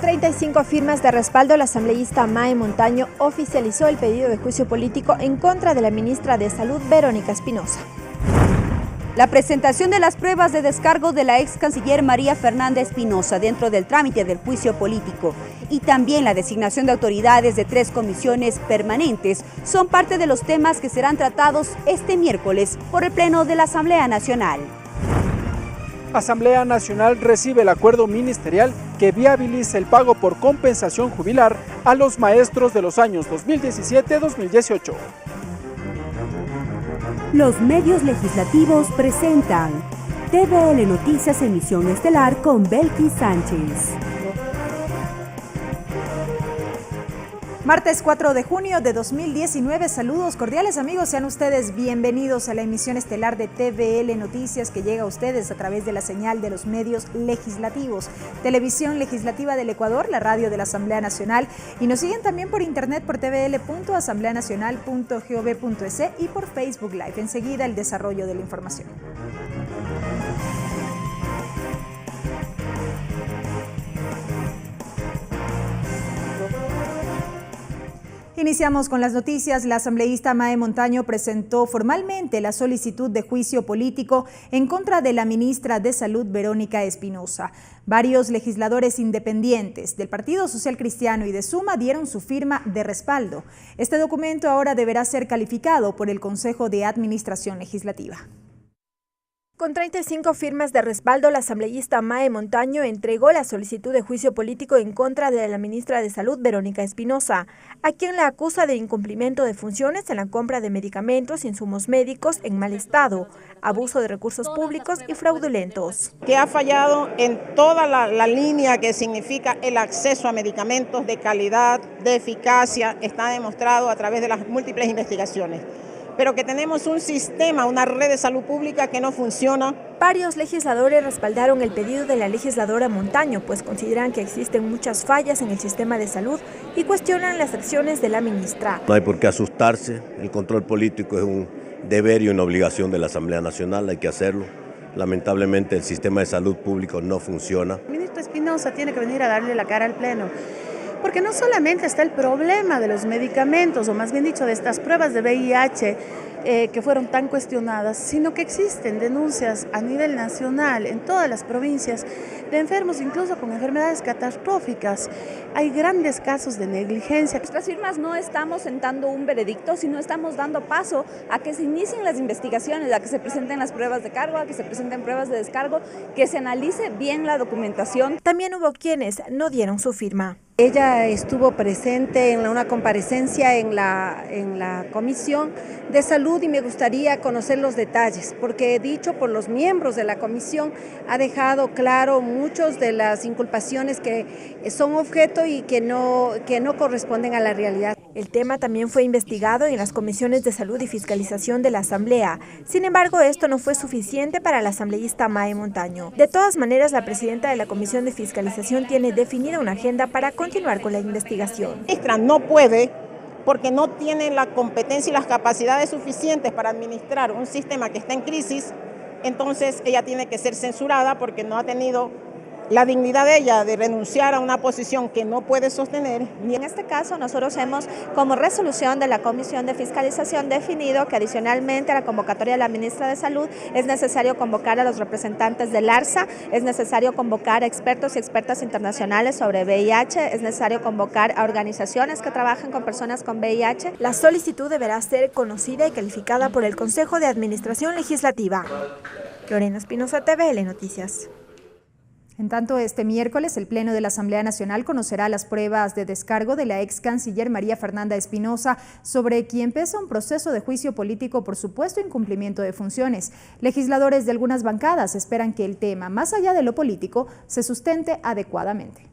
Con 35 firmas de respaldo, la asambleísta Mae Montaño oficializó el pedido de juicio político en contra de la ministra de Salud, Verónica Espinosa. La presentación de las pruebas de descargo de la ex canciller María Fernanda Espinosa dentro del trámite del juicio político y también la designación de autoridades de 3 comisiones permanentes son parte de los temas que serán tratados este miércoles por el Pleno de la Asamblea Nacional. Asamblea Nacional recibe el acuerdo ministerial que viabiliza el pago por compensación jubilar a los maestros de los años 2017-2018. Los medios legislativos presentan TVL Noticias Emisión Estelar con Belkis Sánchez. Martes 4 de junio de 2019, saludos cordiales amigos, sean ustedes bienvenidos a la emisión estelar de TVL Noticias que llega a ustedes a través de la señal de los medios legislativos, Televisión Legislativa del Ecuador, la radio de la Asamblea Nacional, y nos siguen también por internet por tvl.asambleanacional.gov.es y por Facebook Live. Enseguida el desarrollo de la información. Iniciamos con las noticias. La asambleísta Mae Montaño presentó formalmente la solicitud de juicio político en contra de la ministra de Salud, Verónica Espinosa. Varios legisladores independientes del Partido Social Cristiano y de Suma dieron su firma de respaldo. Este documento ahora deberá ser calificado por el Consejo de Administración Legislativa. Con 35 firmas de respaldo, la asambleísta Mae Montaño entregó la solicitud de juicio político en contra de la ministra de Salud, Verónica Espinosa, a quien la acusa de incumplimiento de funciones en la compra de medicamentos e insumos médicos en mal estado, abuso de recursos públicos y fraudulentos. Que ha fallado en toda la línea que significa el acceso a medicamentos de calidad, de eficacia, está demostrado a través de las múltiples investigaciones. Pero que tenemos un sistema, una red de salud pública que no funciona. Varios legisladores respaldaron el pedido de la legisladora Montaño, pues consideran que existen muchas fallas en el sistema de salud y cuestionan las acciones de la ministra. No hay por qué asustarse, el control político es un deber y una obligación de la Asamblea Nacional, hay que hacerlo. Lamentablemente el sistema de salud público no funciona. El ministro Espinosa tiene que venir a darle la cara al Pleno. Porque no solamente está el problema de los medicamentos, o más bien dicho, de estas pruebas de VIH que fueron tan cuestionadas, sino que existen denuncias a nivel nacional, en todas las provincias, de enfermos incluso con enfermedades catastróficas. Hay grandes casos de negligencia. Nuestras firmas no estamos sentando un veredicto, sino estamos dando paso a que se inicien las investigaciones, a que se presenten las pruebas de cargo, a que se presenten pruebas de descargo, que se analice bien la documentación. También hubo quienes no dieron su firma. Ella estuvo presente en una comparecencia en la Comisión de Salud y me gustaría conocer los detalles, porque dicho por los miembros de la comisión ha dejado claro muchas de las inculpaciones que son objeto y que no corresponden a la realidad. El tema también fue investigado en las comisiones de salud y fiscalización de la Asamblea. Sin embargo, esto no fue suficiente para la asambleísta Mae Montaño. De todas maneras, la presidenta de la Comisión de Fiscalización tiene definida una agenda para continuar con la investigación. La ministra no puede, porque no tiene la competencia y las capacidades suficientes para administrar un sistema que está en crisis, entonces ella tiene que ser censurada porque no ha tenido la dignidad de ella de renunciar a una posición que no puede sostener. En este caso, nosotros hemos, como resolución de la Comisión de Fiscalización, definido que adicionalmente a la convocatoria de la ministra de Salud es necesario convocar a los representantes del ARSA, es necesario convocar a expertos y expertas internacionales sobre VIH, es necesario convocar a organizaciones que trabajan con personas con VIH. La solicitud deberá ser conocida y calificada por el Consejo de Administración Legislativa. Lorena Espinosa, TVL Noticias. En tanto, este miércoles el Pleno de la Asamblea Nacional conocerá las pruebas de descargo de la ex canciller María Fernanda Espinosa, sobre quien pesa un proceso de juicio político por supuesto incumplimiento de funciones. Legisladores de algunas bancadas esperan que el tema, más allá de lo político, se sustente adecuadamente.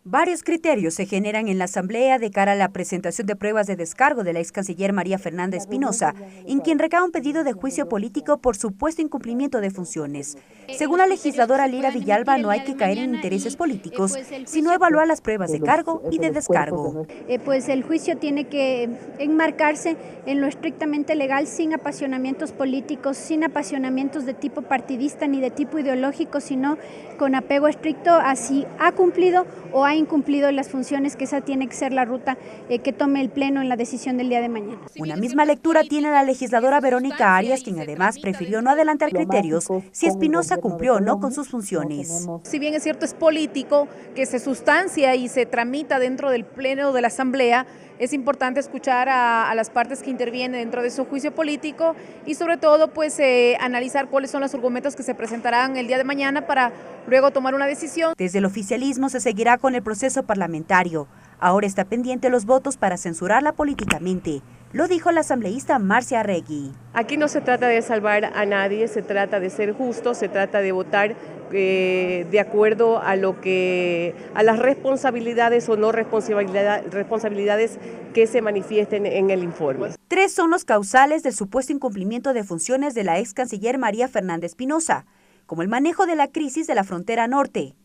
Varios criterios se generan en la Asamblea de cara a la presentación de pruebas de descargo de la ex canciller María Fernanda Espinosa, en quien recae un pedido de juicio político por supuesto incumplimiento de funciones. Según la legisladora Lira Villalba, no hay que caer en intereses políticos, sino evaluar las pruebas de cargo y de descargo. Pues el juicio tiene que enmarcarse en lo estrictamente legal, sin apasionamientos políticos, sin apasionamientos de tipo partidista ni de tipo ideológico, sino con apego estricto a si ha cumplido o ha incumplido las funciones, que esa tiene que ser la ruta que tome el Pleno en la decisión del día de mañana. Una misma lectura tiene la legisladora Verónica Arias, quien además prefirió no adelantar criterios si Espinosa cumplió o no con sus funciones. Si bien es cierto, es político, que se sustancia y se tramita dentro del Pleno de la Asamblea, es importante escuchar a las partes que intervienen dentro de su juicio político y sobre todo pues analizar cuáles son los argumentos que se presentarán el día de mañana para luego tomar una decisión. Desde el oficialismo se seguirá con el proceso parlamentario. Ahora está pendiente los votos para censurarla políticamente. Lo dijo la asambleísta Marcia Arregui. Aquí no se trata de salvar a nadie, se trata de ser justo, se trata de votar de acuerdo a las responsabilidades o no responsabilidades que se manifiesten en el informe. 3 son los causales del supuesto incumplimiento de funciones de la ex canciller María Fernanda Espinosa, como el manejo de la crisis de la frontera norte.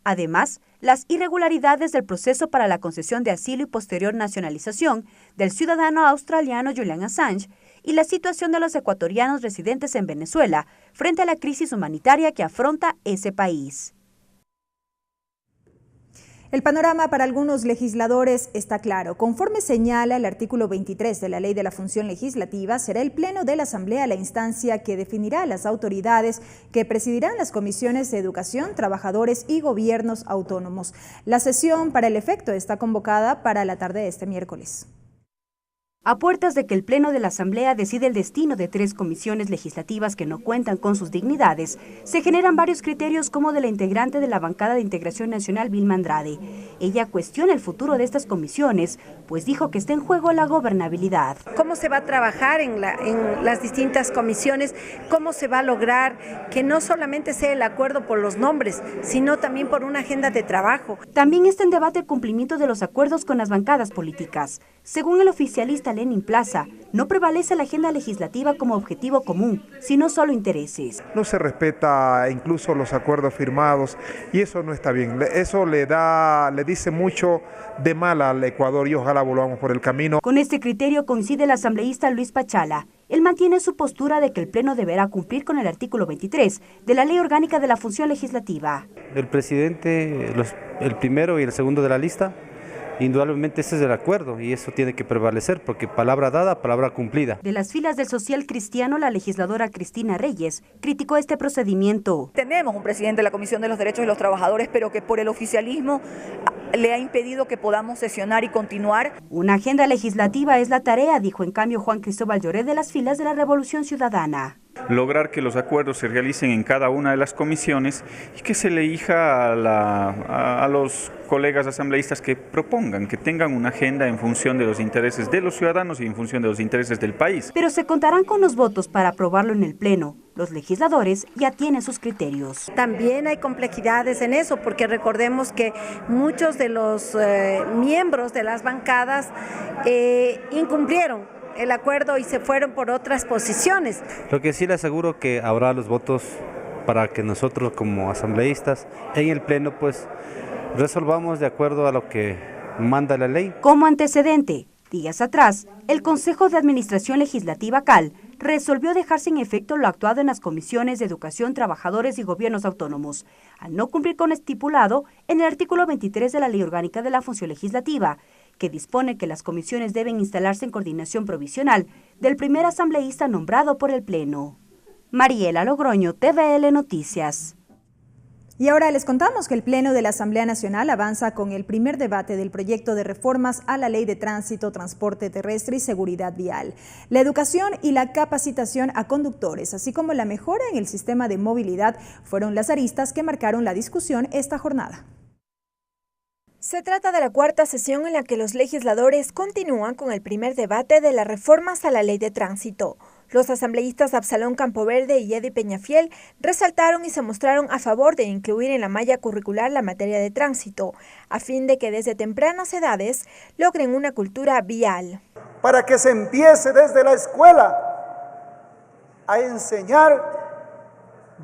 Además, las irregularidades del proceso para la concesión de asilo y posterior nacionalización del ciudadano australiano Julian Assange y la situación de los ecuatorianos residentes en Venezuela frente a la crisis humanitaria que afronta ese país. El panorama para algunos legisladores está claro. Conforme señala el artículo 23 de la Ley de la Función Legislativa, será el Pleno de la Asamblea la instancia que definirá las autoridades que presidirán las comisiones de Educación, Trabajadores y Gobiernos Autónomos. La sesión para el efecto está convocada para la tarde de este miércoles. A puertas de que el Pleno de la Asamblea decide el destino de 3 comisiones legislativas que no cuentan con sus dignidades, se generan varios criterios como de la integrante de la bancada de Integración Nacional, Vilma Andrade. Ella cuestiona el futuro de estas comisiones, pues dijo que está en juego la gobernabilidad. ¿Cómo se va a trabajar en las distintas comisiones? ¿Cómo se va a lograr que no solamente sea el acuerdo por los nombres, sino también por una agenda de trabajo? También está en debate el cumplimiento de los acuerdos con las bancadas políticas. Según el oficialista Lenin Plaza, no prevalece la agenda legislativa como objetivo común, sino solo intereses. No se respeta incluso los acuerdos firmados y eso no está bien. Eso le dice mucho de mal al Ecuador y ojalá volvamos por el camino. Con este criterio coincide el asambleísta Luis Pachala. Él mantiene su postura de que el Pleno deberá cumplir con el artículo 23 de la Ley Orgánica de la Función Legislativa. El presidente, el primero y el segundo de la lista, indudablemente ese es el acuerdo y eso tiene que prevalecer porque palabra dada, palabra cumplida. De las filas del social cristiano, la legisladora Cristina Reyes criticó este procedimiento. Tenemos un presidente de la Comisión de los Derechos de los Trabajadores, pero que por el oficialismo le ha impedido que podamos sesionar y continuar. Una agenda legislativa es la tarea, dijo en cambio Juan Cristóbal Lloret de las filas de la Revolución Ciudadana. Lograr que los acuerdos se realicen en cada una de las comisiones y que se le elija a los colegas asambleístas que propongan, que tengan una agenda en función de los intereses de los ciudadanos y en función de los intereses del país. Pero se contarán con los votos para aprobarlo en el Pleno. Los legisladores ya tienen sus criterios. También hay complejidades en eso, porque recordemos que muchos de los miembros de las bancadas incumplieron el acuerdo y se fueron por otras posiciones. Lo que sí le aseguro que habrá los votos para que nosotros como asambleístas en el Pleno pues resolvamos de acuerdo a lo que manda la ley. Como antecedente, días atrás, el Consejo de Administración Legislativa CAL resolvió dejar sin efecto lo actuado en las comisiones de Educación, Trabajadores y Gobiernos Autónomos, al no cumplir con lo estipulado en el artículo 23 de la Ley Orgánica de la Función Legislativa, que dispone que las comisiones deben instalarse en coordinación provisional del primer asambleísta nombrado por el Pleno. Mariela Logroño, TVL Noticias. Y ahora les contamos que el Pleno de la Asamblea Nacional avanza con el primer debate del proyecto de reformas a la Ley de Tránsito, Transporte Terrestre y Seguridad Vial, la educación y la capacitación a conductores, así como la mejora en el sistema de movilidad, fueron las aristas que marcaron la discusión esta jornada. Se trata de la cuarta sesión en la que los legisladores continúan con el primer debate de las reformas a la Ley de Tránsito. Los asambleístas Absalón Campoverde y Eddie Peñafiel resaltaron y se mostraron a favor de incluir en la malla curricular la materia de tránsito, a fin de que desde tempranas edades logren una cultura vial. Para que se empiece desde la escuela a enseñar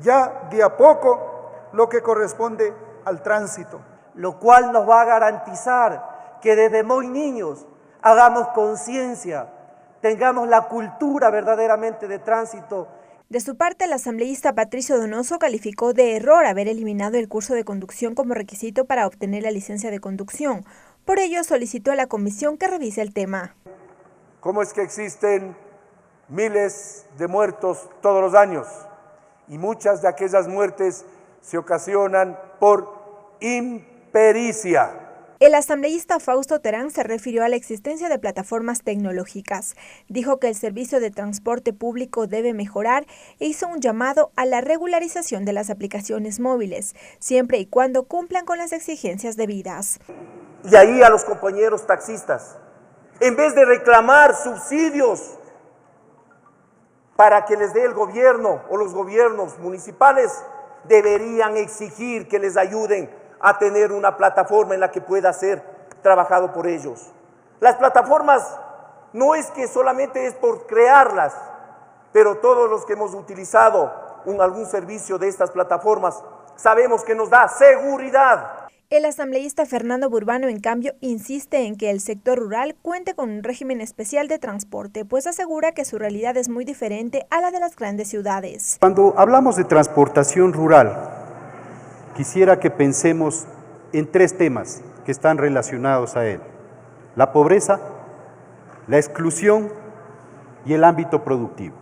ya de a poco lo que corresponde al tránsito. Lo cual nos va a garantizar que desde muy niños hagamos conciencia, tengamos la cultura verdaderamente de tránsito. De su parte, el asambleísta Patricio Donoso calificó de error haber eliminado el curso de conducción como requisito para obtener la licencia de conducción. Por ello, solicitó a la comisión que revise el tema. ¿Cómo es que existen miles de muertos todos los años? Y muchas de aquellas muertes se ocasionan por impericia. El asambleísta Fausto Terán se refirió a la existencia de plataformas tecnológicas. Dijo que el servicio de transporte público debe mejorar e hizo un llamado a la regularización de las aplicaciones móviles, siempre y cuando cumplan con las exigencias debidas. Y ahí a los compañeros taxistas, en vez de reclamar subsidios para que les dé el gobierno o los gobiernos municipales, deberían exigir que les ayuden a tener una plataforma en la que pueda ser trabajado por ellos. Las plataformas no es que solamente es por crearlas, pero todos los que hemos utilizado algún servicio de estas plataformas sabemos que nos da seguridad. El asambleísta Fernando Burbano, en cambio, insiste en que el sector rural cuente con un régimen especial de transporte, pues asegura que su realidad es muy diferente a la de las grandes ciudades. Cuando hablamos de transportación rural, quisiera que pensemos en 3 temas que están relacionados a él: la pobreza, la exclusión y el ámbito productivo.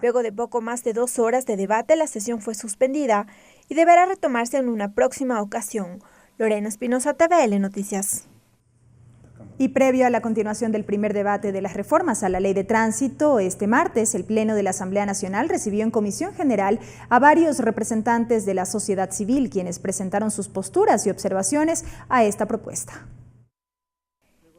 Luego de poco más de 2 horas de debate, la sesión fue suspendida y deberá retomarse en una próxima ocasión. Lorena Espinosa, TVL Noticias. Y previo a la continuación del primer debate de las reformas a la Ley de Tránsito, este martes el Pleno de la Asamblea Nacional recibió en Comisión General a varios representantes de la sociedad civil, quienes presentaron sus posturas y observaciones a esta propuesta.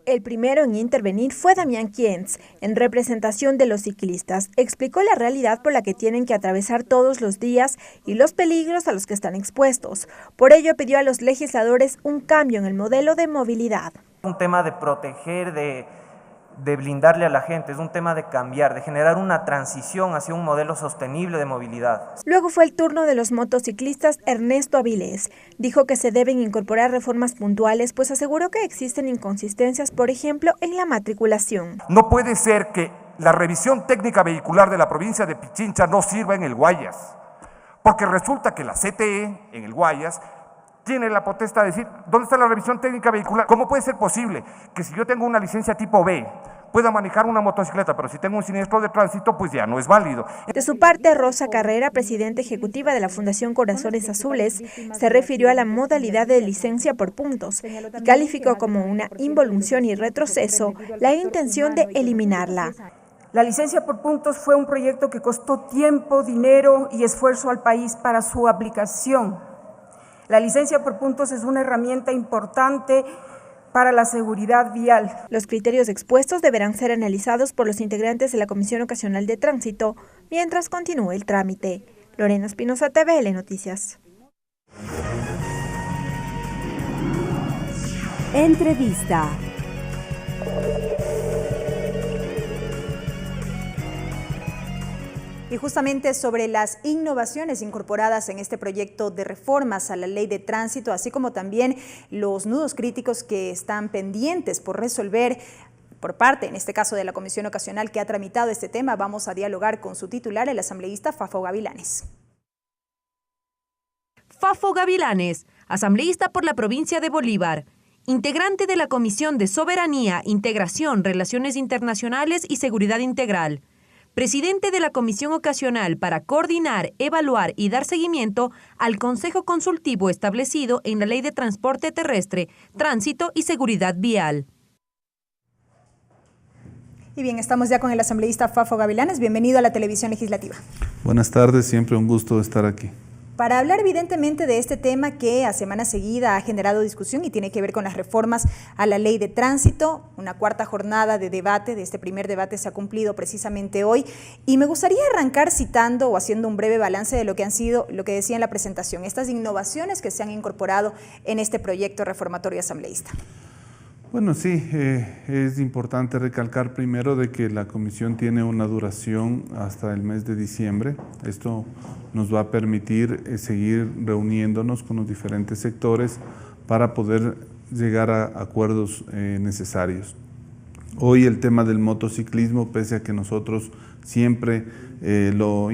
El primero en intervenir fue Damián Kientz, en representación de los ciclistas. Explicó la realidad por la que tienen que atravesar todos los días y los peligros a los que están expuestos. Por ello pidió a los legisladores un cambio en el modelo de movilidad. Un tema de proteger, de blindarle a la gente, es un tema de cambiar, de generar una transición hacia un modelo sostenible de movilidad. Luego fue el turno de los motociclistas. Ernesto Avilés dijo que se deben incorporar reformas puntuales, pues aseguró que existen inconsistencias, por ejemplo, en la matriculación. No puede ser que la revisión técnica vehicular de la provincia de Pichincha no sirva en el Guayas, porque resulta que la CTE en el Guayas tiene la potestad de decir, ¿dónde está la revisión técnica vehicular? ¿Cómo puede ser posible que si yo tengo una licencia tipo B pueda manejar una motocicleta, pero si tengo un siniestro de tránsito, pues ya no es válido? De su parte, Rosa Carrera, presidenta ejecutiva de la Fundación Corazones Azules, se refirió a la modalidad de licencia por puntos y calificó como una involución y retroceso la intención de eliminarla. La licencia por puntos fue un proyecto que costó tiempo, dinero y esfuerzo al país para su aplicación. La licencia por puntos es una herramienta importante para la seguridad vial. Los criterios expuestos deberán ser analizados por los integrantes de la Comisión Ocasional de Tránsito mientras continúe el trámite. Lorena Espinosa, TVL Noticias. Entrevista. Y justamente sobre las innovaciones incorporadas en este proyecto de reformas a la Ley de Tránsito, así como también los nudos críticos que están pendientes por resolver por parte, en este caso, de la Comisión Ocasional que ha tramitado este tema, vamos a dialogar con su titular, el asambleísta Fafo Gavilanes. Fafo Gavilanes, asambleísta por la provincia de Bolívar, integrante de la Comisión de Soberanía, Integración, Relaciones Internacionales y Seguridad Integral, presidente de la Comisión Ocasional para coordinar, evaluar y dar seguimiento al Consejo Consultivo establecido en la Ley de Transporte Terrestre, Tránsito y Seguridad Vial. Y bien, estamos ya con el asambleísta Fafo Gavilanes. Bienvenido a la Televisión Legislativa. Buenas tardes, siempre un gusto estar aquí. para hablar evidentemente de este tema que a semana seguida ha generado discusión y tiene que ver con las reformas a la ley de tránsito. Una cuarta jornada de debate, de este primer debate, se ha cumplido precisamente hoy, y me gustaría arrancar citando o haciendo un breve balance de lo que han sido, lo que decía en la presentación, estas innovaciones que se han incorporado en este proyecto reformatorio asambleísta. Bueno, sí, es importante recalcar primero de que la comisión tiene una duración hasta el mes de diciembre. Esto nos va a permitir seguir reuniéndonos con los diferentes sectores para poder llegar a acuerdos necesarios. Hoy el tema del motociclismo, pese a que nosotros siempre lo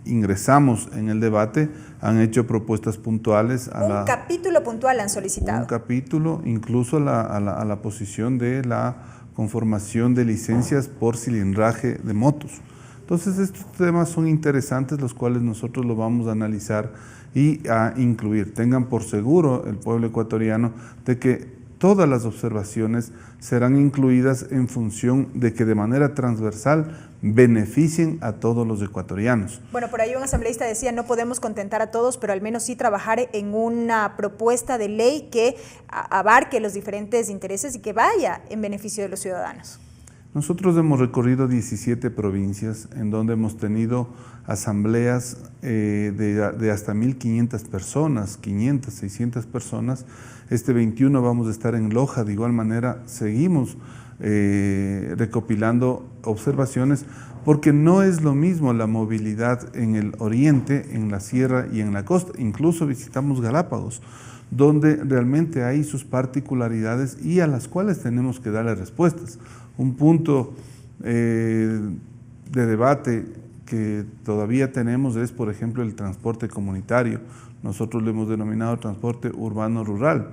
ingresamos en el debate, han hecho propuestas puntuales. Un capítulo puntual han solicitado. Un capítulo, incluso a la posición de la conformación de licencias por cilindraje de motos. Entonces estos temas son interesantes, los cuales nosotros lo vamos a analizar y a incluir. Tengan por seguro el pueblo ecuatoriano de que todas las observaciones serán incluidas en función de que de manera transversal beneficien a todos los ecuatorianos. Bueno, por ahí un asambleísta decía, no podemos contentar a todos, pero al menos sí trabajar en una propuesta de ley que abarque los diferentes intereses y que vaya en beneficio de los ciudadanos. Nosotros hemos recorrido 17 provincias en donde hemos tenido asambleas de hasta 1.500 personas, 500, 600 personas. Este 21 vamos a estar en Loja, de igual manera seguimos recopilando observaciones, porque no es lo mismo la movilidad en el oriente, en la sierra y en la costa. Incluso visitamos Galápagos, donde realmente hay sus particularidades y a las cuales tenemos que darle respuestas. Un punto de debate que todavía tenemos es, por ejemplo, el transporte comunitario. Nosotros lo hemos denominado transporte urbano-rural.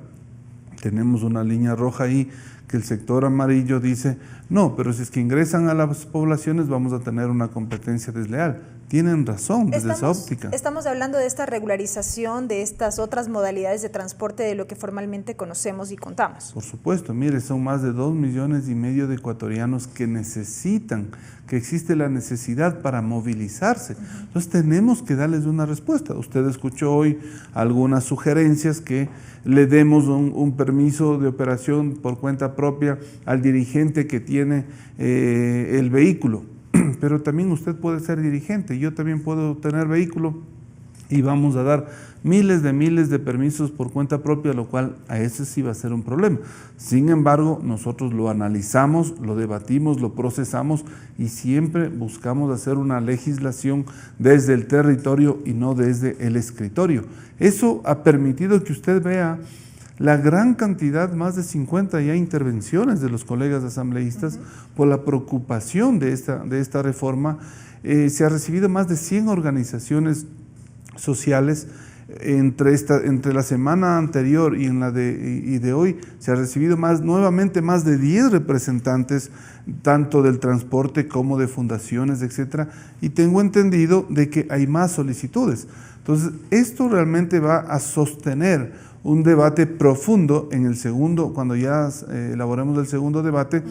Tenemos una línea roja ahí que el sector amarillo dice, no, pero si es que ingresan a las poblaciones vamos a tener una competencia desleal. Tienen razón desde esa óptica. Estamos hablando de esta regularización, de estas otras modalidades de transporte de lo que formalmente conocemos y contamos. Por supuesto, mire, son más de 2,5 millones de ecuatorianos que necesitan, que existe la necesidad para movilizarse. Entonces tenemos que darles una respuesta. Usted escuchó hoy algunas sugerencias que le demos un permiso de operación por cuenta propia al dirigente que tiene el vehículo. Pero también usted puede ser dirigente, yo también puedo tener vehículo y vamos a dar miles de permisos por cuenta propia, lo cual a ese sí va a ser un problema. Sin embargo, nosotros lo analizamos, lo debatimos, lo procesamos y siempre buscamos hacer una legislación desde el territorio y no desde el escritorio. Eso ha permitido que usted vea la gran cantidad, más de 50 ya intervenciones de los colegas asambleístas por la preocupación de esta reforma. Se ha recibido más de 100 organizaciones sociales. Entre la semana anterior y de hoy se ha recibido nuevamente más de 10 representantes, tanto del transporte como de fundaciones, etcétera, y tengo entendido de que hay más solicitudes. Entonces, esto realmente va a sostener un debate profundo en el segundo, cuando ya elaboremos el segundo debate,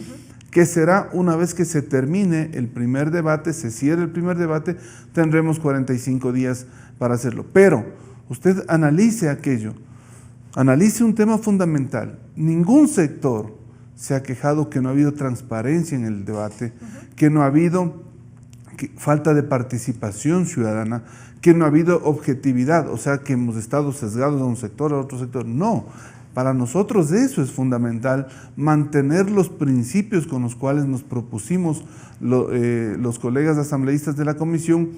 que será una vez que se termine el primer debate, se cierre el primer debate, tendremos 45 días para hacerlo. Pero usted analice aquello, analice un tema fundamental. Ningún sector se ha quejado que no ha habido transparencia en el debate, que no ha habido falta de participación ciudadana, que no ha habido objetividad, o sea, que hemos estado sesgados a un sector, a otro sector. No, para nosotros eso es fundamental, mantener los principios con los cuales nos propusimos los colegas asambleístas de la comisión: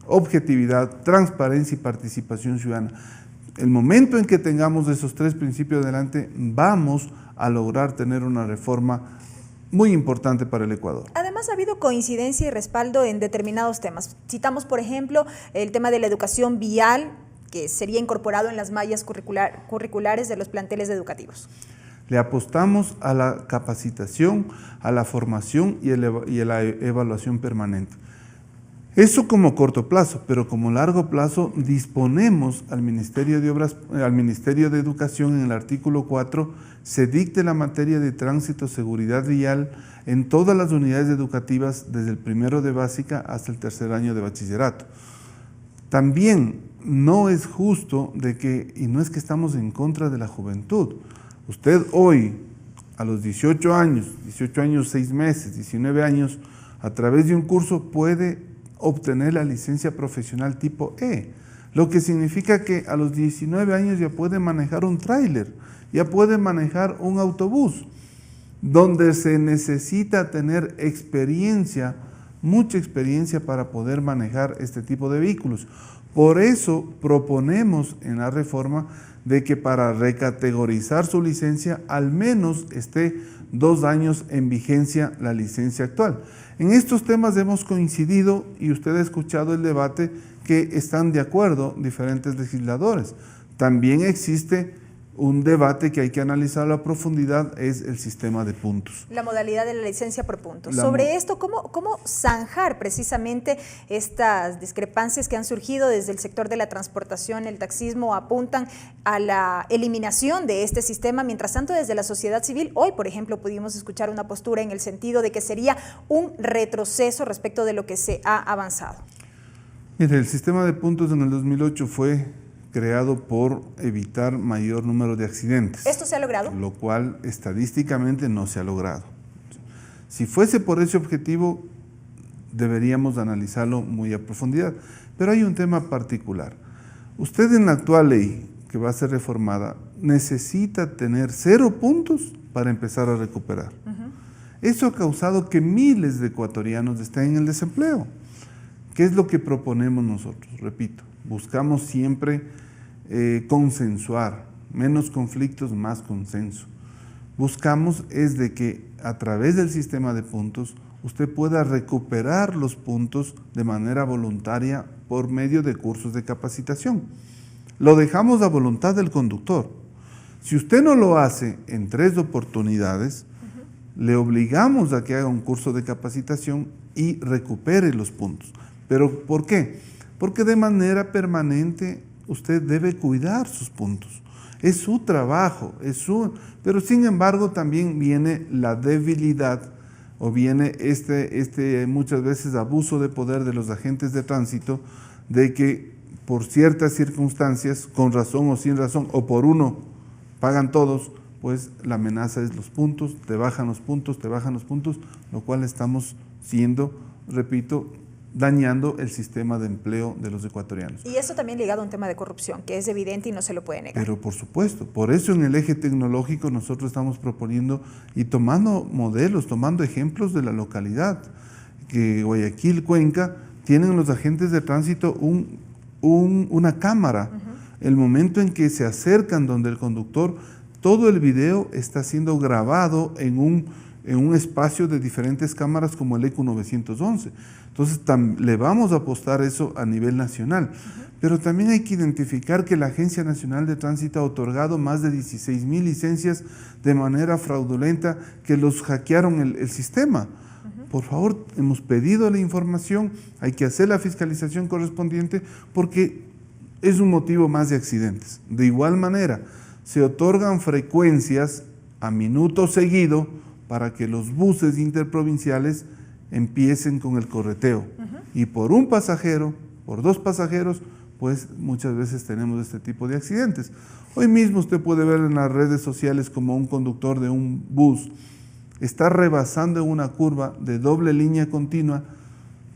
objetividad, transparencia y participación ciudadana. El momento en que tengamos esos tres principios adelante, vamos a lograr tener una reforma muy importante para el Ecuador. Además, ha habido coincidencia y respaldo en determinados temas. Citamos, por ejemplo, el tema de la educación vial, que sería incorporado en las mallas curriculares de los planteles educativos. Le apostamos a la capacitación, a la formación y a la evaluación permanente. Eso como corto plazo, pero como largo plazo disponemos al Ministerio de Educación, en el artículo 4, se dicte la materia de tránsito, seguridad vial en todas las unidades educativas desde el primero de básica hasta el tercer año de bachillerato. También no es justo de que, y no es que estamos en contra de la juventud. Usted hoy, a los 18 años, 6 meses, 19 años, a través de un curso puede obtener la licencia profesional tipo E, lo que significa que a los 19 años ya puede manejar un tráiler, ya puede manejar un autobús, donde se necesita tener experiencia, mucha experiencia para poder manejar este tipo de vehículos. Por eso proponemos en la reforma de que para recategorizar su licencia al menos esté 2 años en vigencia la licencia actual. En estos temas hemos coincidido y usted ha escuchado el debate que están de acuerdo diferentes legisladores. También existe un debate que hay que analizarlo a profundidad, es el sistema de puntos. La modalidad de la licencia por puntos. Sobre esto, ¿cómo zanjar precisamente estas discrepancias que han surgido desde el sector de la transportación? El taxismo apuntan a la eliminación de este sistema, mientras tanto desde la sociedad civil, hoy por ejemplo pudimos escuchar una postura en el sentido de que sería un retroceso respecto de lo que se ha avanzado. Mire, el sistema de puntos en el 2008 fue creado por evitar mayor número de accidentes. ¿Esto se ha logrado? Lo cual estadísticamente no se ha logrado. Si fuese por ese objetivo, deberíamos analizarlo muy a profundidad. Pero hay un tema particular. Usted en la actual ley, que va a ser reformada, necesita tener 0 puntos para empezar a recuperar. Eso ha causado que miles de ecuatorianos estén en el desempleo. ¿Qué es lo que proponemos nosotros? Repito, buscamos siempre consensuar, menos conflictos, más consenso. Buscamos es de que a través del sistema de puntos usted pueda recuperar los puntos de manera voluntaria por medio de cursos de capacitación. Lo dejamos a voluntad del conductor. Si usted no lo hace en 3 oportunidades, le obligamos a que haga un curso de capacitación y recupere los puntos. ¿Pero por qué? Porque de manera permanente usted debe cuidar sus puntos. Es su trabajo, pero sin embargo también viene la debilidad o viene muchas veces abuso de poder de los agentes de tránsito, de que por ciertas circunstancias, con razón o sin razón, o por uno pagan todos, pues la amenaza es los puntos, te bajan los puntos, lo cual estamos siendo, repito, dañando el sistema de empleo de los ecuatorianos. Y eso también ligado a un tema de corrupción, que es evidente y no se lo puede negar. Pero por supuesto, por eso en el eje tecnológico nosotros estamos proponiendo y tomando modelos, tomando ejemplos de la localidad, que Guayaquil, Cuenca, tienen los agentes de tránsito una cámara. El momento en que se acercan donde el conductor, todo el video está siendo grabado en un espacio de diferentes cámaras como el ECU 911. Entonces le vamos a apostar eso a nivel nacional. Pero también hay que identificar que la Agencia Nacional de Tránsito ha otorgado más de 16,000 licencias de manera fraudulenta, que los hackearon el sistema. Por favor, hemos pedido la información, hay que hacer la fiscalización correspondiente porque es un motivo más de accidentes. De igual manera, se otorgan frecuencias a minuto seguido para que los buses interprovinciales empiecen con el correteo. Y por un pasajero, por 2 pasajeros, pues muchas veces tenemos este tipo de accidentes. Hoy mismo usted puede ver en las redes sociales como un conductor de un bus está rebasando en una curva de doble línea continua,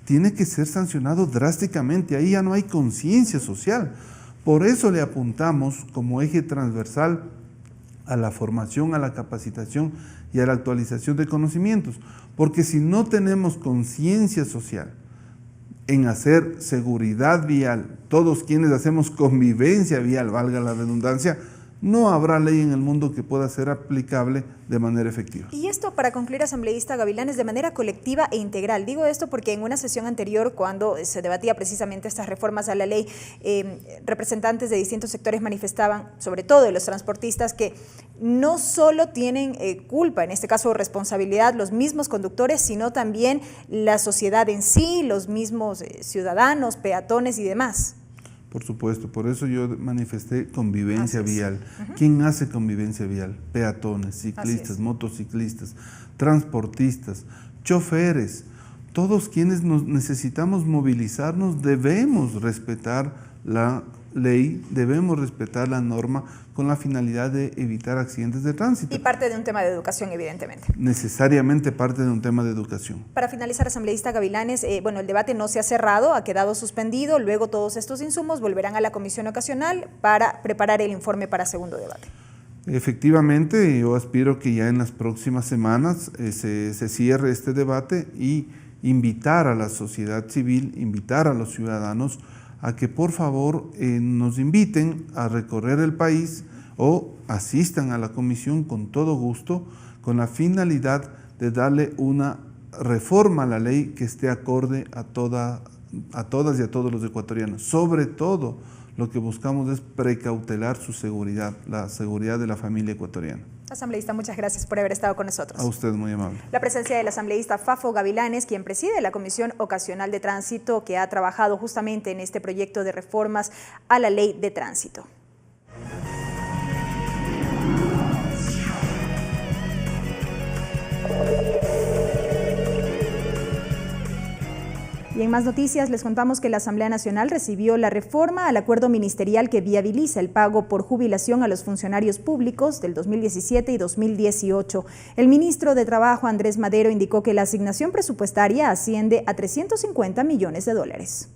tiene que ser sancionado drásticamente. Ahí ya no hay conciencia social. Por eso le apuntamos como eje transversal a la formación, a la capacitación y a la actualización de conocimientos. Porque si no tenemos conciencia social en hacer seguridad vial, todos quienes hacemos convivencia vial, valga la redundancia, no habrá ley en el mundo que pueda ser aplicable de manera efectiva. Y esto, para concluir, asambleísta Gavilanes, de manera colectiva e integral. Digo esto porque en una sesión anterior, cuando se debatía precisamente estas reformas a la ley, representantes de distintos sectores manifestaban, sobre todo de los transportistas, que no solo tienen culpa, en este caso responsabilidad, los mismos conductores, sino también la sociedad en sí, los mismos ciudadanos, peatones y demás. Por supuesto, por eso yo manifesté convivencia vial. ¿Quién hace convivencia vial? Peatones, ciclistas, motociclistas, transportistas, choferes, todos quienes necesitamos movilizarnos debemos respetar la ley, debemos respetar la norma con la finalidad de evitar accidentes de tránsito. Y parte de un tema de educación, evidentemente. Necesariamente parte de un tema de educación. Para finalizar, asambleísta Gavilanes, bueno, el debate no se ha cerrado, ha quedado suspendido, luego todos estos insumos volverán a la comisión ocasional para preparar el informe para segundo debate. Efectivamente, yo aspiro que ya en las próximas semanas se cierre este debate y invitar a la sociedad civil, invitar a los ciudadanos a que por favor nos inviten a recorrer el país o asistan a la comisión con todo gusto, con la finalidad de darle una reforma a la ley que esté acorde a todas y a todos los ecuatorianos. Sobre todo, lo que buscamos es precautelar su seguridad, la seguridad de la familia ecuatoriana. Asambleísta, muchas gracias por haber estado con nosotros. A usted, muy amable. La presencia del asambleísta Fafo Gavilanes, quien preside la Comisión Ocasional de Tránsito, que ha trabajado justamente en este proyecto de reformas a la Ley de Tránsito. Y en más noticias les contamos que la Asamblea Nacional recibió la reforma al acuerdo ministerial que viabiliza el pago por jubilación a los funcionarios públicos del 2017 y 2018. El ministro de Trabajo, Andrés Madero, indicó que la asignación presupuestaria asciende a 350 millones de dólares.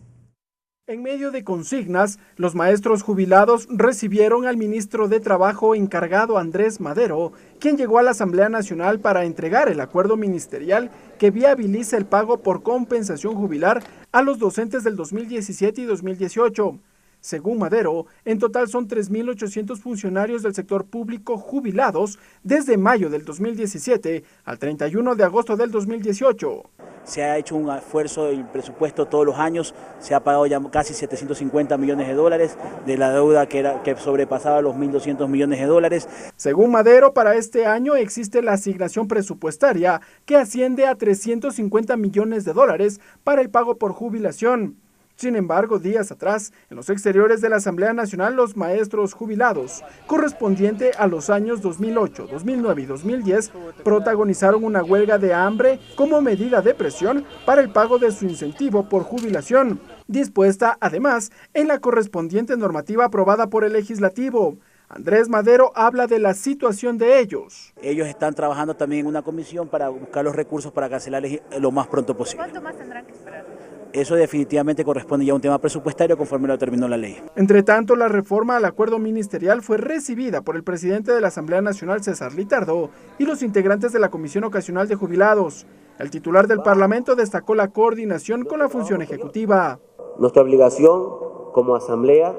En medio de consignas, los maestros jubilados recibieron al ministro de Trabajo encargado Andrés Madero, quien llegó a la Asamblea Nacional para entregar el acuerdo ministerial que viabiliza el pago por compensación jubilar a los docentes del 2017 y 2018. Según Madero, en total son 3.800 funcionarios del sector público jubilados desde mayo del 2017 al 31 de agosto del 2018. Se ha hecho un esfuerzo del presupuesto todos los años, se ha pagado ya casi 750 millones de dólares de la deuda que sobrepasaba los 1.200 millones de dólares. Según Madero, para este año existe la asignación presupuestaria que asciende a 350 millones de dólares para el pago por jubilación. Sin embargo, días atrás, en los exteriores de la Asamblea Nacional, los maestros jubilados, correspondiente a los años 2008, 2009 y 2010, protagonizaron una huelga de hambre como medida de presión para el pago de su incentivo por jubilación, dispuesta además en la correspondiente normativa aprobada por el Legislativo. Andrés Madero habla de la situación de ellos. Ellos están trabajando también en una comisión para buscar los recursos para cancelarles lo más pronto posible. ¿Cuánto más tendrán que esperar? Eso definitivamente corresponde ya a un tema presupuestario conforme lo determinó la ley. Entre tanto, la reforma al acuerdo ministerial fue recibida por el presidente de la Asamblea Nacional, César Litardo, y los integrantes de la Comisión Ocasional de Jubilados. El titular del Parlamento destacó la coordinación con la función ejecutiva. Nuestra obligación como Asamblea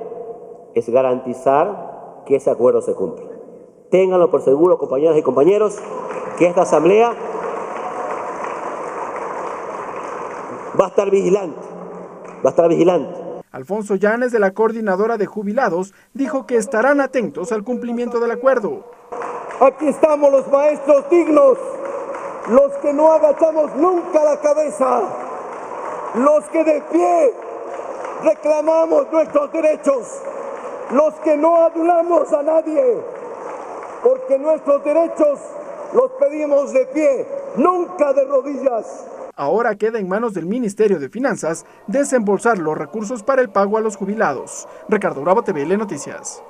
es garantizar que ese acuerdo se cumpla. Ténganlo por seguro, compañeras y compañeros, que esta Asamblea va a estar vigilante. Alfonso Llanes, de la Coordinadora de Jubilados, dijo que estarán atentos al cumplimiento del acuerdo. Aquí estamos los maestros dignos, los que no agachamos nunca la cabeza, los que de pie reclamamos nuestros derechos, los que no adulamos a nadie, porque nuestros derechos los pedimos de pie, nunca de rodillas. Ahora queda en manos del Ministerio de Finanzas desembolsar los recursos para el pago a los jubilados. Ricardo Bravo, TVL Noticias.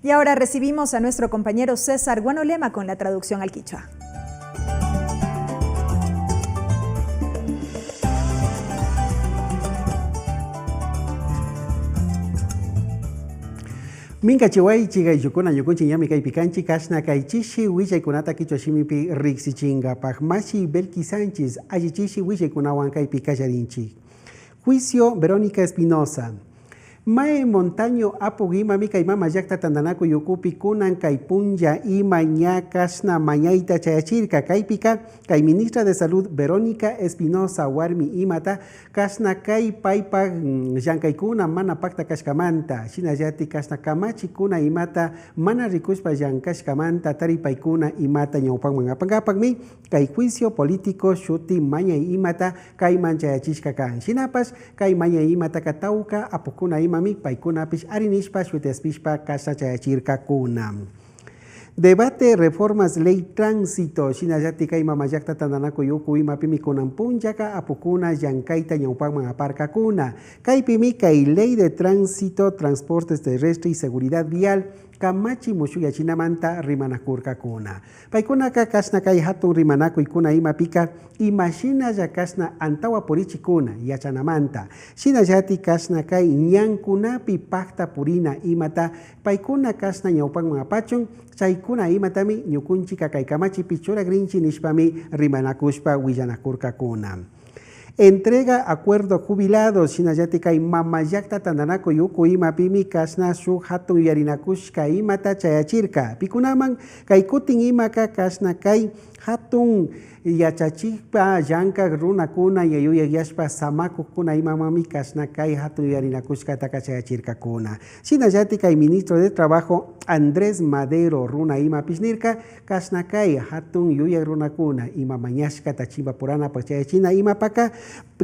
Y ahora recibimos a nuestro compañero César Guanolema con la traducción al quichua. Minka chiwai chiga yukuna yukunchi yami kai picanchi kashna kai chishi wishay kunata kichwa shimipi riksi chinga pajmashi Belki Sánchez ayichishi wishay kunawan kai picacharinchi. Juicio Verónica Espinosa. Mae Montaño apugima mi kai mama yakta tandanaku yukupi kunan kai punja y maña kashna mañaita chayachirka kai pika kai ministra de Salud Verónica Espinosa warmi imata kashna kai paipa yankai kuna mana pakta kashkamanta shinayati kashna kamachi kuna imata mana rikushpa yankashkamanta taripay kuna imata ñawpan mangapangapagmi kai juicio político shuti maña imata kai manchayachishka kan shinapas kai maña imata katauka apukuna mami paikunapis arinishpa shutespishpa kasachayachirka kuna. Debate reformas ley tránsito. Sinayatika y mamayakta tandanako yoku y mapimi konampun yaka apukuna yankaita ñaupagman aparcacuna. Kaipimika y ley de tránsito, transportes terrestres y seguridad vial. Kamachi mushuya chinamanta rimanakurka kuna. Paikunaka kasna kai hatun rimanako ikuna ima pika imashina ya kasna antawa purichi kuna yachanamanta. Shina yati kasna kai ñankunapi pakta purina imata paikuna kasna ñaupan mapachun chaykuna imatami ñukunchika kai kamachi pichura grinchi nishpami rimanakushpa willanakurka kuna. Entrega acuerdo jubilados. Sinayatika y mamayakta tandanako yuku ima pimi kasna su hatun yarinakushka imata chayachirka. Pikunaman kaikutin imaka kasna kai hatun yachachikpa yanka runakuna yayuyayashpa samaku kuna imamami kasna kai hatun yarinakushka takachayachirka kuna. Sinayatika y ministro de Trabajo Andrés Madero runa ima pisnirka kasna kai hatun yuyay runakuna imamañashka tachimba purana pachayachina ima paka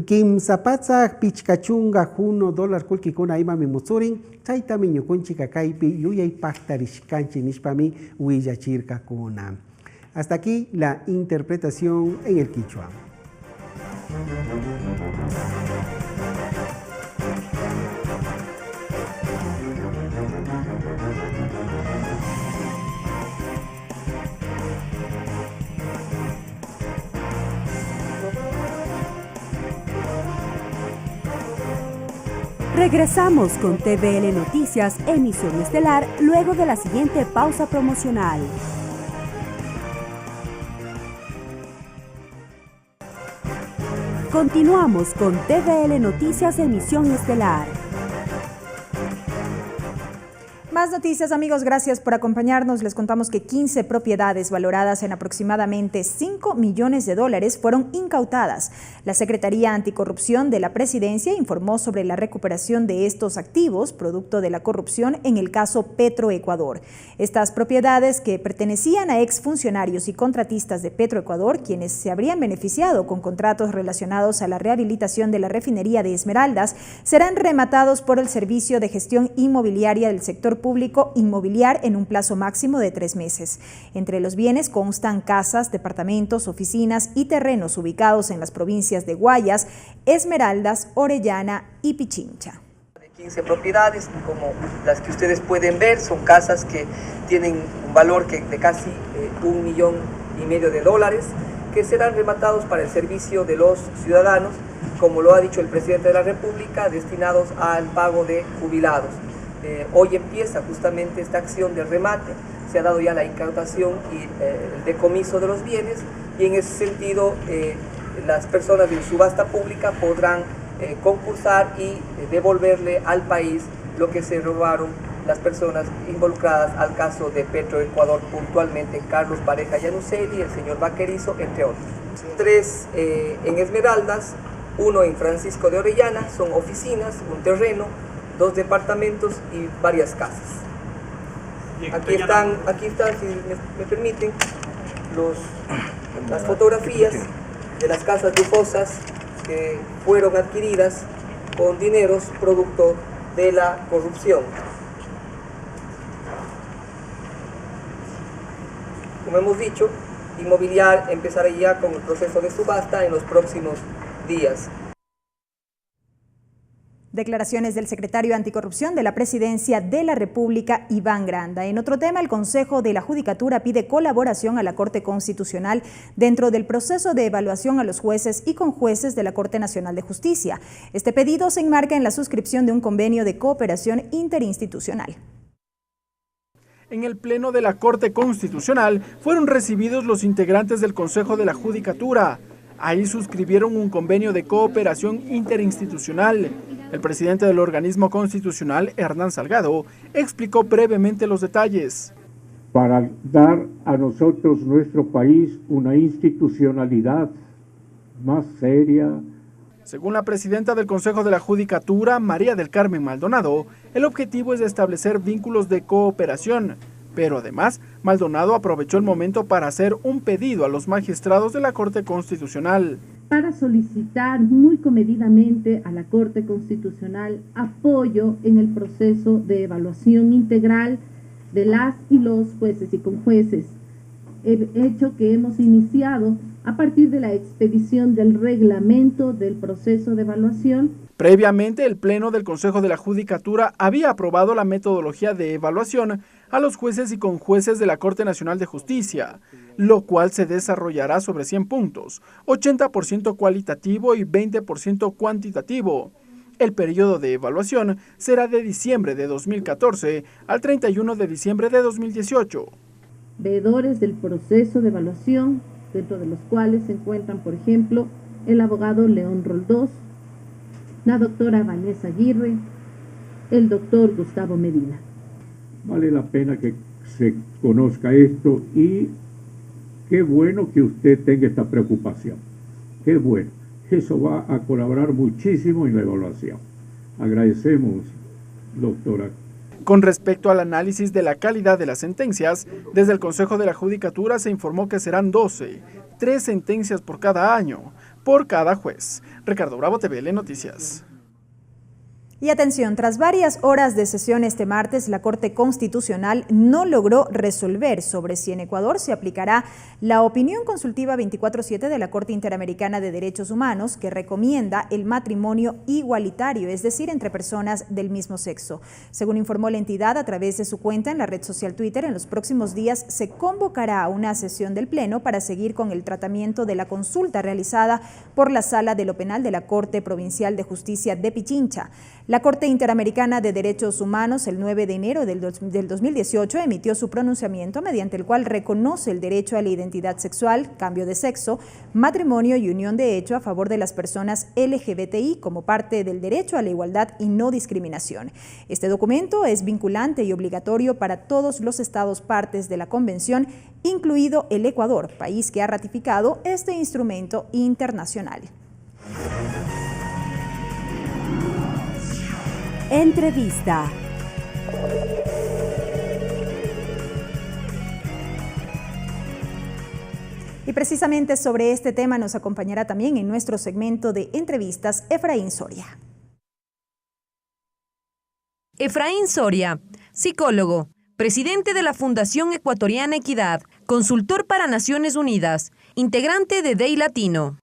kim zapatza pichkachunga $1 kulkikuna ima mimutsurin chaytami ñukunchika kaypi yuyay paktarishkanchi nishpami willachirka kuna. Hasta aquí la interpretación en el quichua. Regresamos con TVL Noticias, emisión estelar, luego de la siguiente pausa promocional. Continuamos con TVL Noticias, emisión estelar. Más noticias, amigos, gracias por acompañarnos. Les contamos que 15 propiedades valoradas en aproximadamente $5 millones fueron incautadas. La Secretaría Anticorrupción de la Presidencia informó sobre la recuperación de estos activos, producto de la corrupción en el caso Petroecuador. Estas propiedades, que pertenecían a exfuncionarios y contratistas de Petroecuador, quienes se habrían beneficiado con contratos relacionados a la rehabilitación de la refinería de Esmeraldas, serán rematados por el Servicio de Gestión Inmobiliaria del Sector Público Inmobiliar en un plazo máximo de 3 meses. Entre los bienes constan casas, departamentos, oficinas y terrenos ubicados en las provincias de Guayas, Esmeraldas, Orellana y Pichincha. 15 propiedades, como las que ustedes pueden ver, son casas que tienen un valor de casi $1,5 millones, que serán rematados para el servicio de los ciudadanos, como lo ha dicho el presidente de la República, destinados al pago de jubilados. Hoy empieza justamente esta acción de remate, se ha dado ya la incautación y el decomiso de los bienes, y en ese sentido las personas en subasta pública podrán concursar y devolverle al país lo que se robaron las personas involucradas al caso de Petroecuador, puntualmente Carlos Pareja Yanuseli, el señor Vaquerizo, entre otros. 3 en Esmeraldas, 1 en Francisco de Orellana, son oficinas, un terreno, 2 departamentos y varias casas. Aquí están, si me permiten, las fotografías de las casas lujosas que fueron adquiridas con dineros producto de la corrupción. Como hemos dicho, Inmobiliar empezará ya con el proceso de subasta en los próximos días. Declaraciones del secretario Anticorrupción de la Presidencia de la República, Iván Granda. En otro tema, el Consejo de la Judicatura pide colaboración a la Corte Constitucional dentro del proceso de evaluación a los jueces y conjueces de la Corte Nacional de Justicia. Este pedido se enmarca en la suscripción de un convenio de cooperación interinstitucional. En el Pleno de la Corte Constitucional fueron recibidos los integrantes del Consejo de la Judicatura. Ahí suscribieron un convenio de cooperación interinstitucional. El presidente del organismo constitucional, Hernán Salgado, explicó brevemente los detalles. Para dar a nosotros, nuestro país, una institucionalidad más seria. Según la presidenta del Consejo de la Judicatura, María del Carmen Maldonado, el objetivo es establecer vínculos de cooperación. Pero además, Maldonado aprovechó el momento para hacer un pedido a los magistrados de la Corte Constitucional. Para solicitar muy comedidamente a la Corte Constitucional apoyo en el proceso de evaluación integral de las y los jueces y conjueces, hecho que hemos iniciado a partir de la expedición del reglamento del proceso de evaluación. Previamente, el Pleno del Consejo de la Judicatura había aprobado la metodología de evaluación a los jueces y conjueces de la Corte Nacional de Justicia, lo cual se desarrollará sobre 100 puntos, 80% cualitativo y 20% cuantitativo. El periodo de evaluación será de diciembre de 2014 al 31 de diciembre de 2018. Veedores del proceso de evaluación, dentro de los cuales se encuentran, por ejemplo, el abogado León Roldós, la doctora Vanessa Aguirre, el doctor Gustavo Medina. Vale la pena que se conozca esto y qué bueno que usted tenga esta preocupación. Qué bueno. Eso va a colaborar muchísimo en la evaluación. Agradecemos, doctora. Con respecto al análisis de la calidad de las sentencias, desde el Consejo de la Judicatura se informó que serán 12, 3 sentencias por cada año, por cada juez. Ricardo Bravo, TVL Noticias. Y atención, tras varias horas de sesión este martes, la Corte Constitucional no logró resolver sobre si en Ecuador se aplicará la opinión consultiva 24/7 de la Corte Interamericana de Derechos Humanos, que recomienda el matrimonio igualitario, es decir, entre personas del mismo sexo. Según informó la entidad a través de su cuenta en la red social Twitter, en los próximos días se convocará una sesión del Pleno para seguir con el tratamiento de la consulta realizada por la Sala de lo Penal de la Corte Provincial de Justicia de Pichincha. La Corte Interamericana de Derechos Humanos, el 9 de enero del 2018, emitió su pronunciamiento mediante el cual reconoce el derecho a la identidad sexual, cambio de sexo, matrimonio y unión de hecho a favor de las personas LGBTI como parte del derecho a la igualdad y no discriminación. Este documento es vinculante y obligatorio para todos los estados partes de la Convención, incluido el Ecuador, país que ha ratificado este instrumento internacional. Entrevista. Y precisamente sobre este tema nos acompañará también en nuestro segmento de entrevistas Efraín Soria. Efraín Soria, psicólogo, presidente de la Fundación Ecuatoriana Equidad, consultor para Naciones Unidas, integrante de DEI Latino.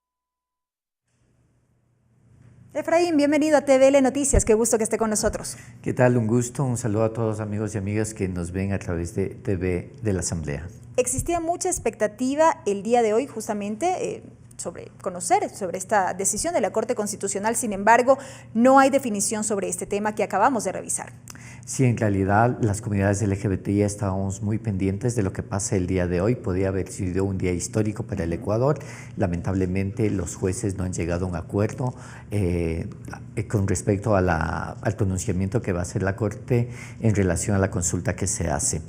Efraín, bienvenido a TVL Noticias, qué gusto que esté con nosotros. ¿Qué tal? Un gusto, un saludo a todos los amigos y amigas que nos ven a través de TV de la Asamblea. Existía mucha expectativa el día de hoy justamente sobre conocer sobre esta decisión de la Corte Constitucional, sin embargo, no hay definición sobre este tema que acabamos de revisar. Sí, en realidad las comunidades LGBTI estábamos muy pendientes de lo que pasa el día de hoy. Podía haber sido un día histórico para el Ecuador. Lamentablemente los jueces no han llegado a un acuerdo con respecto a al pronunciamiento que va a hacer la Corte en relación a la consulta que se hace.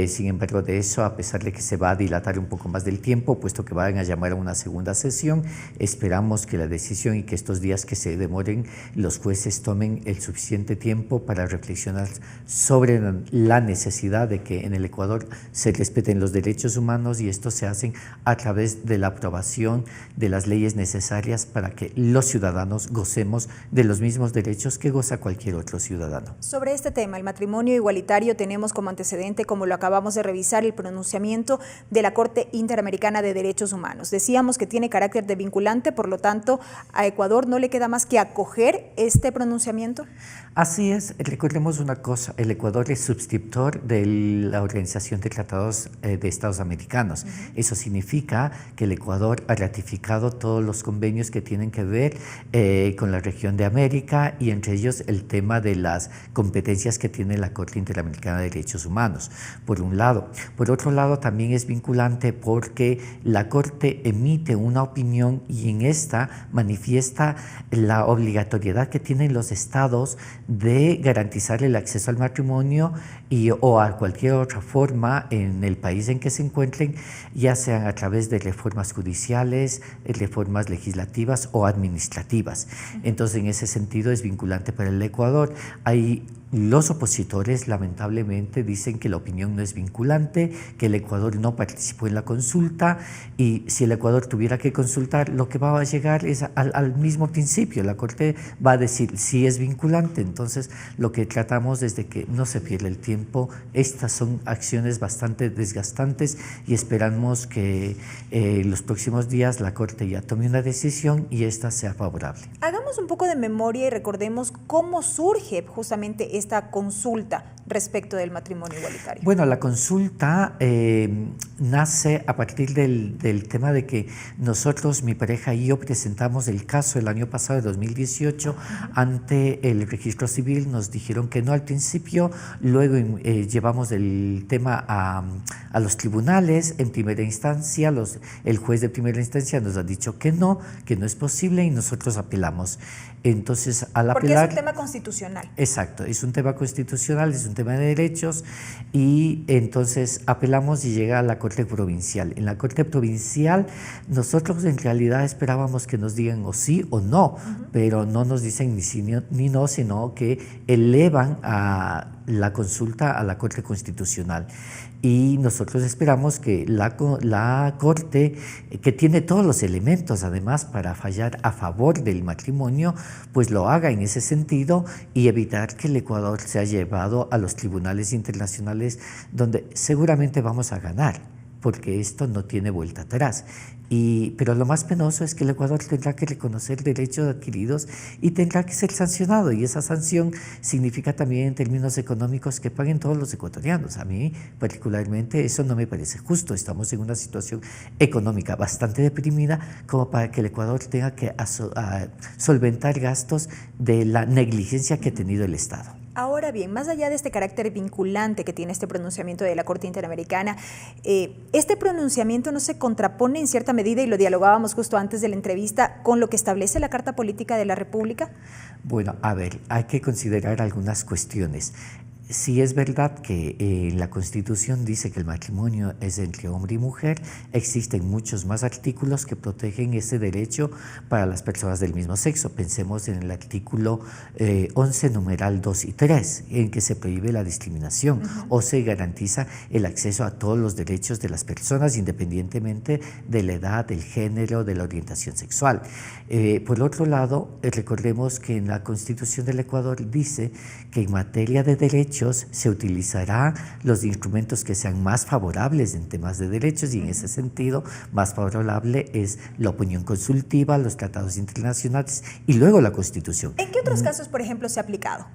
Sin embargo, de eso, a pesar de que se va a dilatar un poco más del tiempo, puesto que van a llamar a una segunda sesión, esperamos que la decisión y que estos días que se demoren, los jueces tomen el suficiente tiempo para reflexionar sobre la necesidad de que en el Ecuador se respeten los derechos humanos, y esto se hace a través de la aprobación de las leyes necesarias para que los ciudadanos gocemos de los mismos derechos que goza cualquier otro ciudadano. Sobre este tema, el matrimonio igualitario, tenemos como antecedente, como lo acabamos de revisar, el pronunciamiento de la Corte Interamericana de Derechos Humanos. Decíamos que tiene carácter de vinculante, por lo tanto, a Ecuador no le queda más que acoger este pronunciamiento. Así es, recordemos una cosa, el Ecuador es suscriptor de la Organización de Tratados de Estados Americanos. Eso significa que el Ecuador ha ratificado todos los convenios que tienen que ver con la región de América, y entre ellos el tema de las competencias que tiene la Corte Interamericana de Derechos Humanos, por un lado. Por otro lado, también es vinculante porque la Corte emite una opinión y en esta manifiesta la obligatoriedad que tienen los estados de garantizar el acceso al matrimonio o a cualquier otra forma en el país en que se encuentren, ya sean a través de reformas judiciales, reformas legislativas o administrativas. Entonces, en ese sentido es vinculante para el Ecuador. Los opositores lamentablemente dicen que la opinión no es vinculante, que el Ecuador no participó en la consulta, y si el Ecuador tuviera que quiere consultar, lo que va a llegar es al mismo principio. La Corte va a decir si es vinculante. Entonces, lo que tratamos es de que no se pierda el tiempo. Estas son acciones bastante desgastantes y esperamos que los próximos días la Corte ya tome una decisión y esta sea favorable. Hagamos un poco de memoria y recordemos cómo surge justamente esta consulta respecto del matrimonio igualitario. Bueno, la consulta nace a partir del tema de que nosotros, mi pareja y yo, presentamos el caso el año pasado, de 2018, ante el registro civil. Nos dijeron que no al principio, luego llevamos el tema a los tribunales. En primera instancia, el juez de primera instancia nos ha dicho que no es posible y nosotros apelamos. Entonces, al apelar... Porque es un tema constitucional. Exacto, es un tema constitucional, es un tema de derechos, y entonces apelamos y llega a la Corte Provincial. En la Corte Provincial nosotros en realidad esperábamos que nos digan o sí o no, pero no nos dicen ni sí ni no, sino que elevan a la consulta a la Corte Constitucional. Y nosotros esperamos que la Corte, que tiene todos los elementos además para fallar a favor del matrimonio, pues lo haga en ese sentido y evitar que el Ecuador sea llevado a los tribunales internacionales, donde seguramente vamos a ganar, porque esto no tiene vuelta atrás. Pero lo más penoso es que el Ecuador tendrá que reconocer derechos adquiridos y tendrá que ser sancionado, y esa sanción significa también en términos económicos que paguen todos los ecuatorianos. A mí particularmente eso no me parece justo. Estamos en una situación económica bastante deprimida como para que el Ecuador tenga que solventar gastos de la negligencia que ha tenido el Estado. Ahora bien, más allá de este carácter vinculante que tiene este pronunciamiento de la Corte Interamericana, este pronunciamiento no se contrapone en cierta medida, y lo dialogábamos justo antes de la entrevista, con lo que establece la Carta Política de la República. Bueno, a ver, hay que considerar algunas cuestiones. Sí es verdad que la Constitución dice que el matrimonio es entre hombre y mujer. Existen muchos más artículos que protegen ese derecho para las personas del mismo sexo. Pensemos en el artículo 11, numeral 2 y 3, en que se prohíbe la discriminación o se garantiza el acceso a todos los derechos de las personas, independientemente de la edad, del género, de la orientación sexual. Por otro lado, recordemos que en la Constitución del Ecuador dice que en materia de derechos se utilizarán los instrumentos que sean más favorables en temas de derechos, y en ese sentido más favorable es la opinión consultiva, los tratados internacionales y luego la Constitución. ¿En qué otros casos, por ejemplo, se ha aplicado?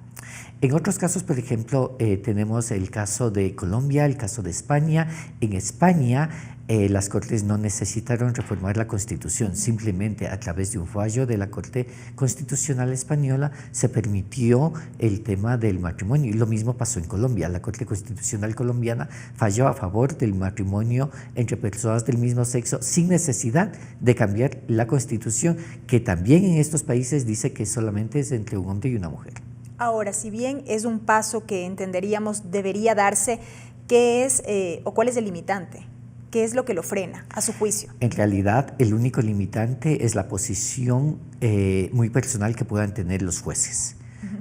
En otros casos, por ejemplo, tenemos el caso de Colombia, el caso de España. En España, las Cortes no necesitaron reformar la Constitución, simplemente a través de un fallo de la Corte Constitucional Española se permitió el tema del matrimonio, y lo mismo pasó en Colombia. La Corte Constitucional colombiana falló a favor del matrimonio entre personas del mismo sexo sin necesidad de cambiar la Constitución, que también en estos países dice que solamente es entre un hombre y una mujer. Ahora, si bien es un paso que entenderíamos debería darse, ¿qué es o cuál es el limitante? ¿Qué es lo que lo frena, a su juicio? En realidad, el único limitante es la posición muy personal que puedan tener los jueces.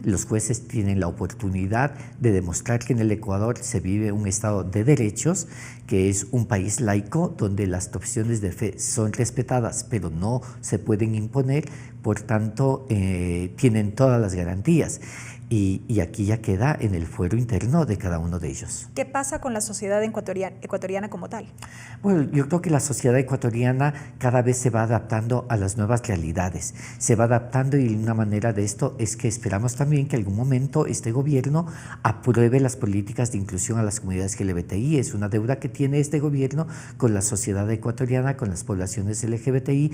Los jueces tienen la oportunidad de demostrar que en el Ecuador se vive un Estado de derechos, que es un país laico donde las opciones de fe son respetadas, pero no se pueden imponer, por tanto, tienen todas las garantías. Y aquí ya queda en el fuero interno de cada uno de ellos. ¿Qué pasa con la sociedad ecuatoriana como tal? Bueno, yo creo que la sociedad ecuatoriana cada vez se va adaptando a las nuevas realidades, se va adaptando, y una manera de esto es que esperamos también que en algún momento este gobierno apruebe las políticas de inclusión a las comunidades LGBTI. Es una deuda que tiene este gobierno con la sociedad ecuatoriana, con las poblaciones LGBTI.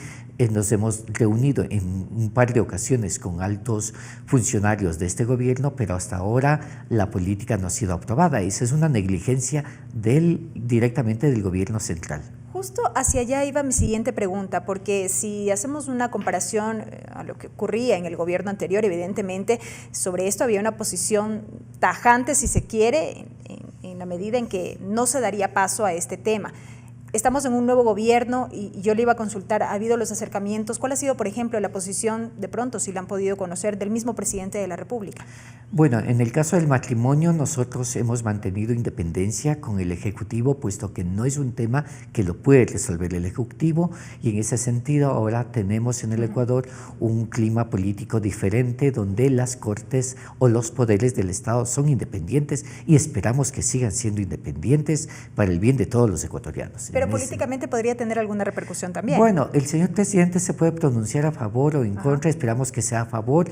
Nos hemos reunido en un par de ocasiones con altos funcionarios de este gobierno, pero hasta ahora la política no ha sido aprobada. Esa es una negligencia directamente del gobierno central. Justo hacia allá iba mi siguiente pregunta, porque si hacemos una comparación a lo que ocurría en el gobierno anterior, evidentemente sobre esto había una posición tajante, si se quiere, en la medida en que no se daría paso a este tema. Estamos en un nuevo gobierno y yo le iba a consultar, ¿ha habido los acercamientos? ¿Cuál ha sido, por ejemplo, la posición, de pronto, si la han podido conocer, del mismo presidente de la República? Bueno, en el caso del matrimonio, nosotros hemos mantenido independencia con el Ejecutivo, puesto que no es un tema que lo puede resolver el Ejecutivo, y en ese sentido ahora tenemos en el Ecuador un clima político diferente, donde las Cortes o los poderes del Estado son independientes y esperamos que sigan siendo independientes para el bien de todos los ecuatorianos. Pero políticamente podría tener alguna repercusión también. Bueno, el señor presidente se puede pronunciar a favor o en contra, esperamos que sea a favor,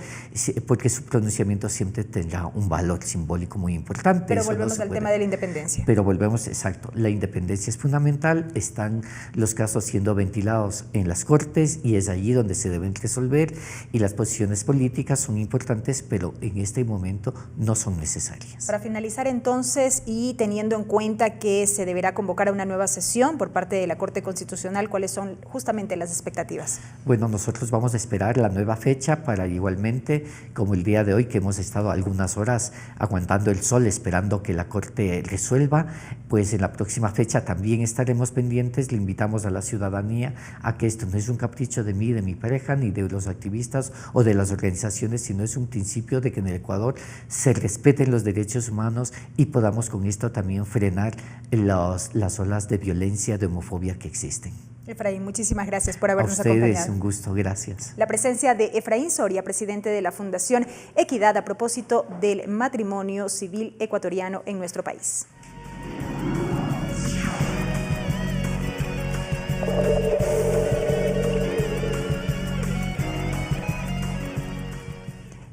porque su pronunciamiento siempre tendrá un valor simbólico muy importante. Pero volvemos al tema de la independencia. Pero volvemos, exacto, la independencia es fundamental, están los casos siendo ventilados en las Cortes y es allí donde se deben resolver, y las posiciones políticas son importantes, pero en este momento no son necesarias. Para finalizar entonces, y teniendo en cuenta que se deberá convocar a una nueva sesión por parte de la Corte Constitucional, ¿cuáles son justamente las expectativas? Bueno, nosotros vamos a esperar la nueva fecha para igualmente, como el día de hoy, que hemos estado algunas horas aguantando el sol esperando que la Corte resuelva, pues en la próxima fecha también estaremos pendientes. Le invitamos a la ciudadanía a que esto no es un capricho de mí, de mi pareja, ni de los activistas o de las organizaciones, sino es un principio de que en el Ecuador se respeten los derechos humanos y podamos con esto también frenar las olas de violencia, de homofobia que existen. Efraín, muchísimas gracias por habernos acompañado. A ustedes, un gusto, gracias. La presencia de Efraín Soria, presidente de la Fundación Equidad, a propósito del matrimonio civil ecuatoriano en nuestro país.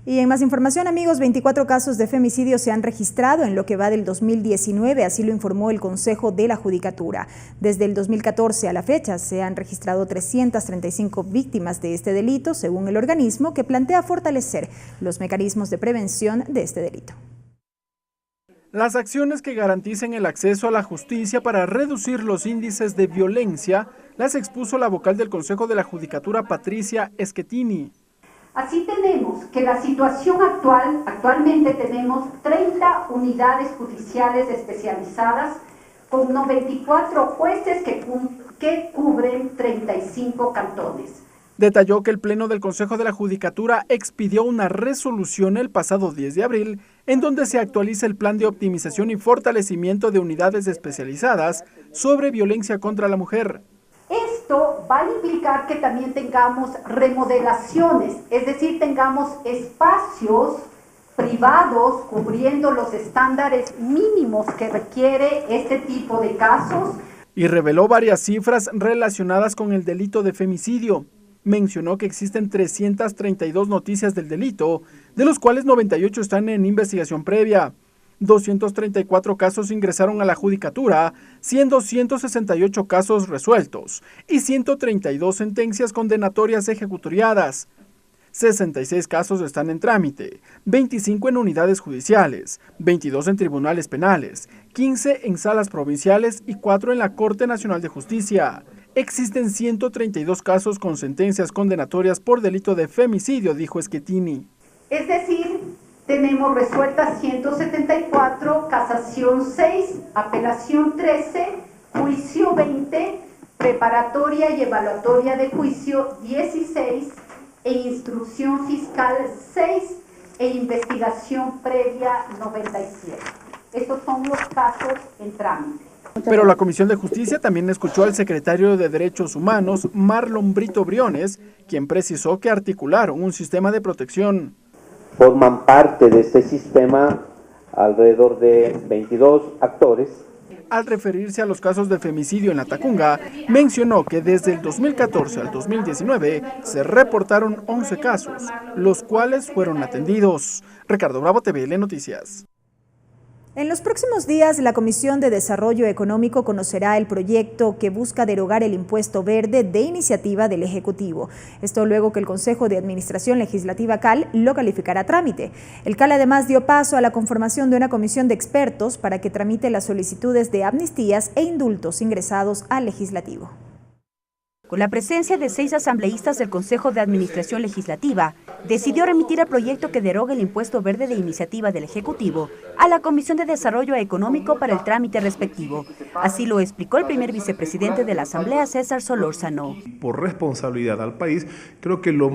Y en más información, amigos, 24 casos de femicidio se han registrado en lo que va del 2019, así lo informó el Consejo de la Judicatura. Desde el 2014 a la fecha se han registrado 335 víctimas de este delito, según el organismo, que plantea fortalecer los mecanismos de prevención de este delito. Las acciones que garanticen el acceso a la justicia para reducir los índices de violencia las expuso la vocal del Consejo de la Judicatura, Patricia Schettini. Así tenemos que la situación actualmente tenemos 30 unidades judiciales especializadas con 94 jueces que cubren 35 cantones. Detalló que el Pleno del Consejo de la Judicatura expidió una resolución el pasado 10 de abril en donde se actualiza el plan de optimización y fortalecimiento de unidades especializadas sobre violencia contra la mujer. Esto va a implicar que también tengamos remodelaciones, es decir, tengamos espacios privados cubriendo los estándares mínimos que requiere este tipo de casos. Y reveló varias cifras relacionadas con el delito de femicidio. Mencionó que existen 332 noticias del delito, de los cuales 98 están en investigación previa. 234 casos ingresaron a la Judicatura, siendo 168 casos resueltos y 132 sentencias condenatorias ejecutoriadas. 66 casos están en trámite, 25 en unidades judiciales, 22 en tribunales penales, 15 en salas provinciales y 4 en la Corte Nacional de Justicia. Existen 132 casos con sentencias condenatorias por delito de femicidio, dijo Schettini. Es decir, tenemos resueltas 174, casación 6, apelación 13, juicio 20, preparatoria y evaluatoria de juicio 16, e instrucción fiscal 6, e investigación previa 97. Estos son los casos en trámite. Pero la Comisión de Justicia también escuchó al secretario de Derechos Humanos, Marlon Brito Briones, quien precisó que articularon un sistema de protección. Forman parte de este sistema alrededor de 22 actores. Al referirse a los casos de femicidio en la Tacunga, mencionó que desde el 2014 al 2019 se reportaron 11 casos, los cuales fueron atendidos. Ricardo Bravo, TVL Noticias. En los próximos días, la Comisión de Desarrollo Económico conocerá el proyecto que busca derogar el impuesto verde de iniciativa del Ejecutivo. Esto luego que el Consejo de Administración Legislativa CAL lo calificará a trámite. El CAL además dio paso a la conformación de una comisión de expertos para que tramite las solicitudes de amnistías e indultos ingresados al Legislativo. Con la presencia de 6 asambleístas del Consejo de Administración Legislativa, decidió remitir el proyecto que deroga el impuesto verde de iniciativa del Ejecutivo a la Comisión de Desarrollo Económico para el trámite respectivo. Así lo explicó el primer vicepresidente de la Asamblea, César Solórzano. Por responsabilidad al país, creo que lo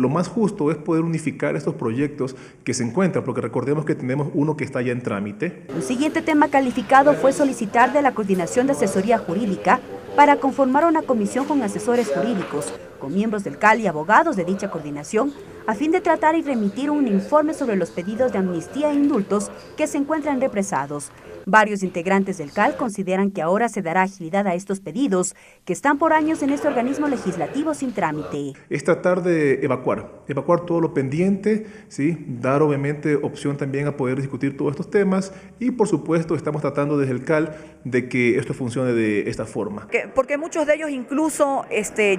más justo es poder unificar estos proyectos que se encuentran, porque recordemos que tenemos uno que está ya en trámite. Un siguiente tema calificado fue solicitar de la Coordinación de Asesoría Jurídica para conformar una comisión con asesores jurídicos, con miembros del CAL y abogados de dicha coordinación, a fin de tratar y remitir un informe sobre los pedidos de amnistía e indultos que se encuentran represados. Varios integrantes del CAL consideran que ahora se dará agilidad a estos pedidos, que están por años en este organismo legislativo sin trámite. Es tratar de evacuar todo lo pendiente, ¿sí? Dar obviamente opción también a poder discutir todos estos temas y por supuesto estamos tratando desde el CAL de que esto funcione de esta forma. Porque muchos de ellos incluso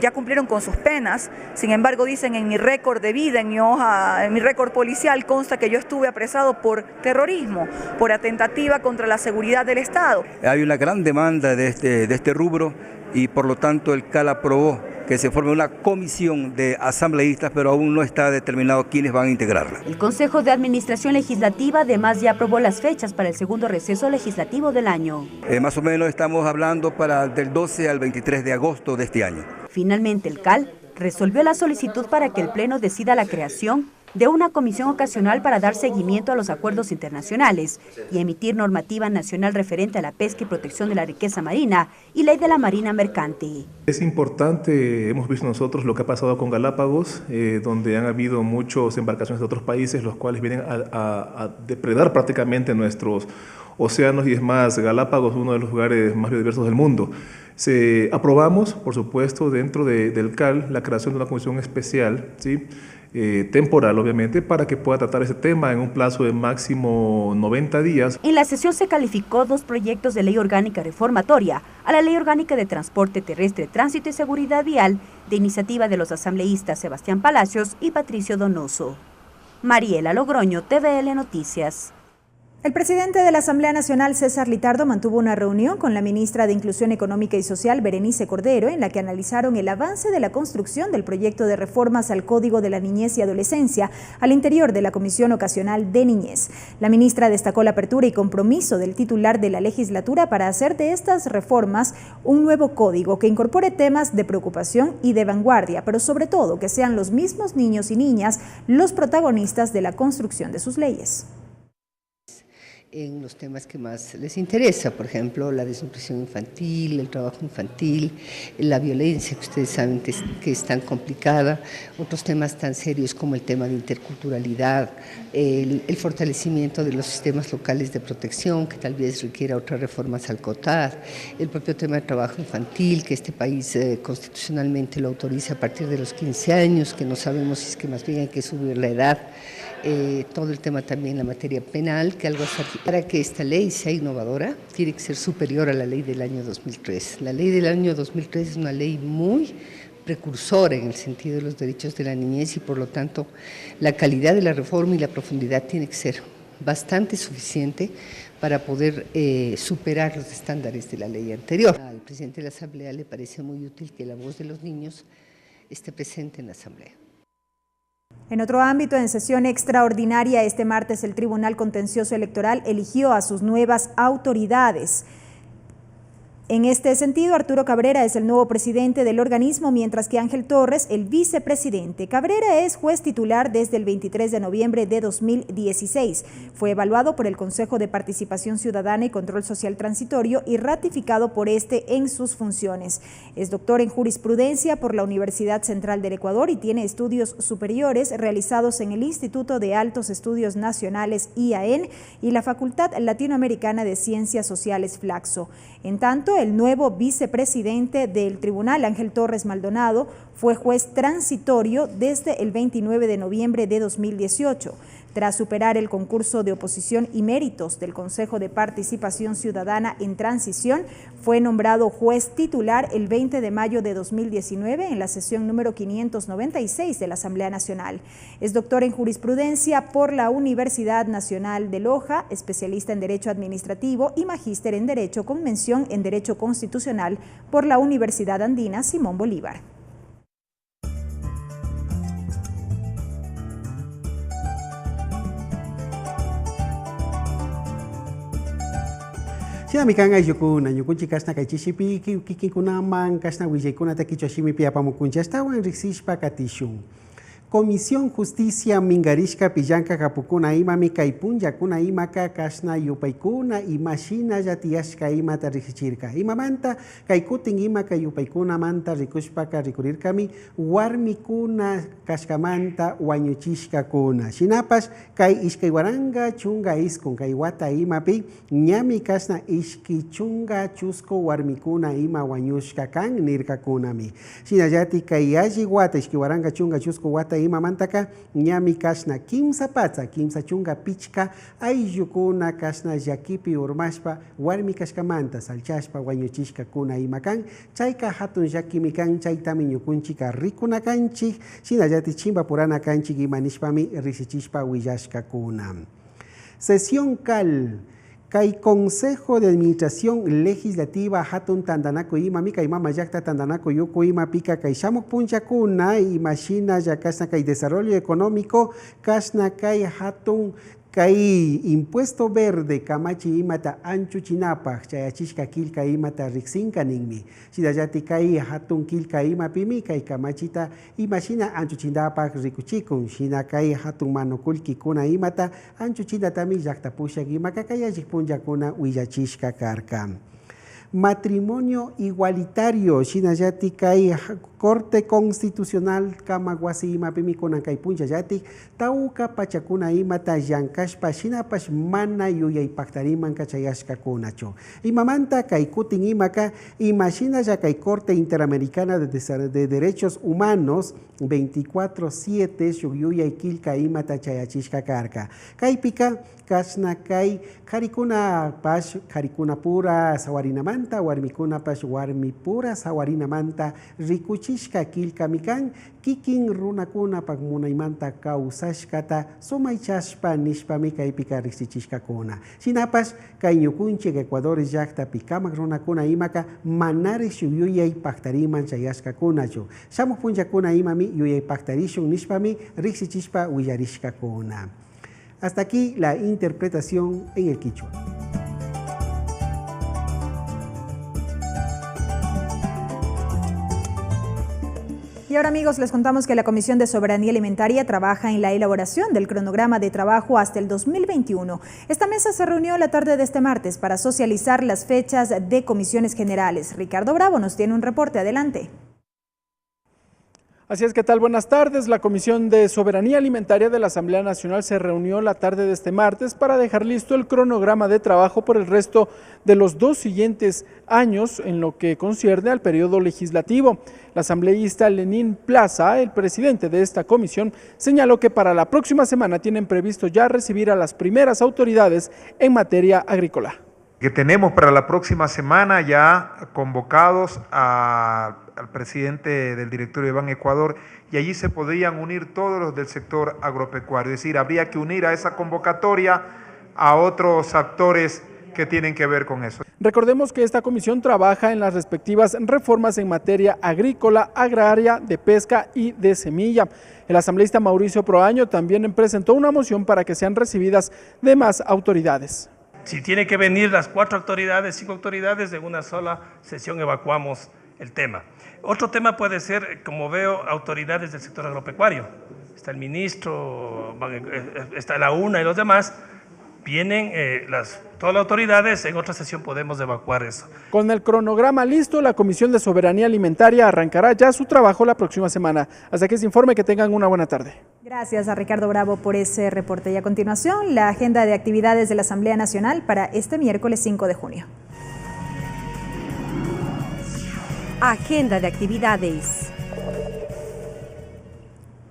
ya cumplieron con sus penas, sin embargo dicen en mi récord de vida, en mi hoja, en mi récord policial consta que yo estuve apresado por terrorismo, por atentativa contra la seguridad del Estado. Hay una gran demanda de este rubro y por lo tanto el CAL aprobó que se forme una comisión de asambleístas, pero aún no está determinado quiénes van a integrarla. El Consejo de Administración Legislativa además ya aprobó las fechas para el segundo receso legislativo del año. Más o menos estamos hablando del 12 al 23 de agosto de este año. Finalmente el CAL resolvió la solicitud para que el Pleno decida la creación de una comisión ocasional para dar seguimiento a los acuerdos internacionales y emitir normativa nacional referente a la pesca y protección de la riqueza marina y ley de la marina mercante. Es importante, hemos visto nosotros lo que ha pasado con Galápagos, donde han habido muchas embarcaciones de otros países, los cuales vienen a depredar prácticamente nuestros océanos y es más, Galápagos es uno de los lugares más biodiversos del mundo. Aprobamos, por supuesto, dentro del CAL la creación de una comisión especial, ¿sí? Temporal obviamente, para que pueda tratar ese tema en un plazo de máximo 90 días. En la sesión se calificó 2 proyectos de ley orgánica reformatoria a la Ley Orgánica de Transporte Terrestre, Tránsito y Seguridad Vial, de iniciativa de los asambleístas Sebastián Palacios y Patricio Donoso. Mariela Logroño, TVL Noticias. El presidente de la Asamblea Nacional, César Litardo, mantuvo una reunión con la ministra de Inclusión Económica y Social, Berenice Cordero, en la que analizaron el avance de la construcción del proyecto de reformas al Código de la Niñez y Adolescencia al interior de la Comisión Ocasional de Niñez. La ministra destacó la apertura y compromiso del titular de la legislatura para hacer de estas reformas un nuevo código que incorpore temas de preocupación y de vanguardia, pero sobre todo que sean los mismos niños y niñas los protagonistas de la construcción de sus leyes. En los temas que más les interesa, por ejemplo, la desnutrición infantil, el trabajo infantil, la violencia, que ustedes saben que es tan complicada, otros temas tan serios como el tema de interculturalidad, el fortalecimiento de los sistemas locales de protección, que tal vez requiera otras reformas al COTAD, el propio tema de trabajo infantil, que este país constitucionalmente lo autoriza a partir de los 15 años, que no sabemos si es que más bien hay que subir la edad. Todo el tema también la materia penal, que algo para que esta ley sea innovadora tiene que ser superior a la ley del año 2003. La ley del año 2003 es una ley muy precursora en el sentido de los derechos de la niñez y por lo tanto la calidad de la reforma y la profundidad tiene que ser bastante suficiente para poder superar los estándares de la ley anterior. Al presidente de la Asamblea le parece muy útil que la voz de los niños esté presente en la Asamblea. En otro ámbito, en sesión extraordinaria este martes, el Tribunal Contencioso Electoral eligió a sus nuevas autoridades. En este sentido, Arturo Cabrera es el nuevo presidente del organismo, mientras que Ángel Torres, el vicepresidente. Cabrera es juez titular desde el 23 de noviembre de 2016. Fue evaluado por el Consejo de Participación Ciudadana y Control Social Transitorio y ratificado por este en sus funciones. Es doctor en jurisprudencia por la Universidad Central del Ecuador y tiene estudios superiores realizados en el Instituto de Altos Estudios Nacionales IAN y la Facultad Latinoamericana de Ciencias Sociales Flaxo. En tanto, el nuevo vicepresidente del tribunal, Ángel Torres Maldonado, fue juez transitorio desde el 29 de noviembre de 2018. Tras superar el concurso de oposición y méritos del Consejo de Participación Ciudadana en Transición, fue nombrado juez titular el 20 de mayo de 2019 en la sesión número 596 de la Asamblea Nacional. Es doctor en jurisprudencia por la Universidad Nacional de Loja, especialista en Derecho Administrativo y magíster en Derecho con mención en Derecho Constitucional por la Universidad Andina Simón Bolívar. Sina mikanga yukuna yukunchi kasna kaichishi kikikuna man kasna wijaykuna takichoshimi piapamukunchi astawan riksishpa katishun. Comisión Justicia Mingarishka Pillanka Kapukuna Imami Kaipunja Kuna Imaka Kasna Yupaikuna Imashina Yatiashka Imata Rikichirka Imamanta Kaikutin Imaka Yupaikuna Manta Rikushpaka Rikurirkami Warmikuna Kashkamanta Wanyuchishka Kuna Shinapas Kai Ishkaiwaranga Chunga Iskun Kaiwata Imapi Nyami Kasna Ishki Chunga Chusco Warmikuna Ima Wanyushka Kan Nirka Kunami Shinayati Kayaji Wata Ishkiwaranga Chunga Chusco Wata Ima mantaka nyami kasna kimsa patsa kimsa chunga pichka ayukuna kasna yakipi urmashpa warmi kashkamanta salchashpa wañuchishka kuna imakan chayka hatun yakimikan chaytami ñukunchika rikuna kanchik shinallati chimba purana kanchik imanishpami risichishpa willashka kuna. Sesión CAL Kai Consejo de Administración Legislativa Hatun Tandanaco Imami Kai Mama Yakta Tandanaco Yuko Ima Pika Kai Shamuk Puncha Kuna Imashina Yakasna Kai Desarrollo Económico Kasna Kai Hatun Kai Impuesto Verde Kamachi Imata Anchu Chinapa Chayachishka Kilka Imata Rixinka Ningmi Sidayati Kai Hatun Kilka Ima Pimi Kai Kamachita Imashina Anchu Chinapa Rikuchikun Shina Kai Hatun Manokulki Kuna Imata Anchu Chinatami Yakta Pusha Gimaka Kayachik Punja Kuna Uyachishka Karka. Matrimonio igualitario Shinayati Kai Corte Constitucional Kamaguasi Imapimi Kunan Kai Punja Yati Tauka Pachakuna Imata Yankashpa Shinapash Mana Yuyaypaktariman Kachayashka Kunacho Imamanta Kai Kutin Imaka Imashina ya Kai Corte Interamericana de Derechos Humanos 24/7 Shuyuyay Kilka Imata Chayachishka Karka Kaipika Kasna Kai Karikuna Pash Karikuna Pura Sawarinamanta Warmikuna Pash Warmi Pura Sawarinamanta Rikuchishka Kilka Mikan Kikin Runakuna Pagmunaimanta Kausashkata Somaichashpa Nishpami Kaipika Rixichishka Kuna Sinapas Kaiñukunche Ecuador Yakta Pikamak Runakuna Imaka Manare Shuyuyay Paktariman Chayashka Kunacho Shamuk Punja Kuna Imami Yuyay Paktarishun Nishpami Rixichishpa Willarishka Kuna. Hasta aquí la interpretación en el quichua. Y ahora, amigos, les contamos que la Comisión de Soberanía Alimentaria trabaja en la elaboración del cronograma de trabajo hasta el 2021. Esta mesa se reunió la tarde de este martes para socializar las fechas de comisiones generales. Ricardo Bravo nos tiene un reporte. Adelante. Así es, ¿qué tal? Buenas tardes. La Comisión de Soberanía Alimentaria de la Asamblea Nacional se reunió la tarde de este martes para dejar listo el cronograma de trabajo por el resto de los 2 siguientes años en lo que concierne al periodo legislativo. El asambleísta Lenín Plaza, el presidente de esta comisión, señaló que para la próxima semana tienen previsto ya recibir a las primeras autoridades en materia agrícola. Que tenemos para la próxima semana ya convocados al presidente del directorio de Ban Ecuador, y allí se podrían unir todos los del sector agropecuario, es decir, habría que unir a esa convocatoria a otros actores que tienen que ver con eso. Recordemos que esta comisión trabaja en las respectivas reformas en materia agrícola, agraria, de pesca y de semilla. El asambleísta Mauricio Proaño también presentó una moción para que sean recibidas demás autoridades. Si tiene que venir las 4 autoridades, 5 autoridades, de una sola sesión evacuamos el tema. Otro tema puede ser, como veo, autoridades del sector agropecuario. Está el ministro, está la UNA y los demás. Vienen todas las autoridades, en otra sesión podemos evacuar eso. Con el cronograma listo, la Comisión de Soberanía Alimentaria arrancará ya su trabajo la próxima semana. Hasta que se informe, que tengan una buena tarde. Gracias a Ricardo Bravo por ese reporte. Y a continuación, la agenda de actividades de la Asamblea Nacional para este miércoles 5 de junio. Agenda de actividades.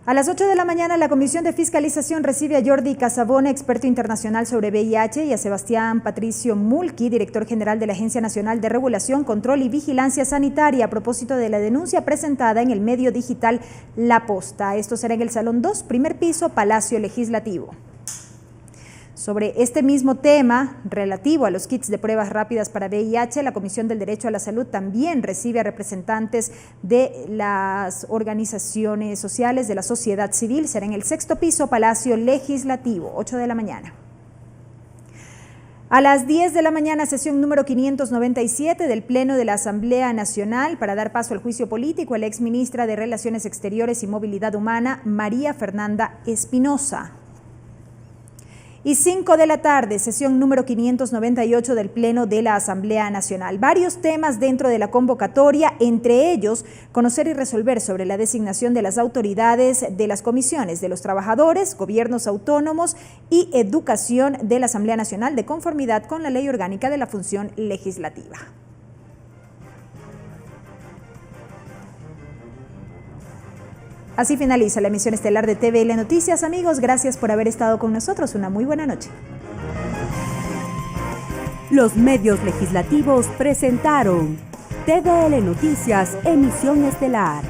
A las 8 de la mañana, la Comisión de Fiscalización recibe a Jordi Casabona, experto internacional sobre VIH, y a Sebastián Patricio Mulqui, director general de la Agencia Nacional de Regulación, Control y Vigilancia Sanitaria, a propósito de la denuncia presentada en el medio digital La Posta. Esto será en el Salón 2, primer piso, Palacio Legislativo. Sobre este mismo tema, relativo a los kits de pruebas rápidas para VIH, la Comisión del Derecho a la Salud también recibe a representantes de las organizaciones sociales de la sociedad civil. Será en el 6º piso, Palacio Legislativo, 8 de la mañana. A las 10 de la mañana, sesión número 597 del Pleno de la Asamblea Nacional. Para dar paso al juicio político, la exministra de Relaciones Exteriores y Movilidad Humana, María Fernanda Espinosa. Y 5 de la tarde, sesión número 598 del Pleno de la Asamblea Nacional. Varios temas dentro de la convocatoria, entre ellos, conocer y resolver sobre la designación de las autoridades de las comisiones de los trabajadores, gobiernos autónomos y educación de la Asamblea Nacional de conformidad con la Ley Orgánica de la Función Legislativa. Así finaliza la emisión estelar de TVL Noticias. Amigos, gracias por haber estado con nosotros. Una muy buena noche. Los medios legislativos presentaron TVL Noticias, emisión estelar.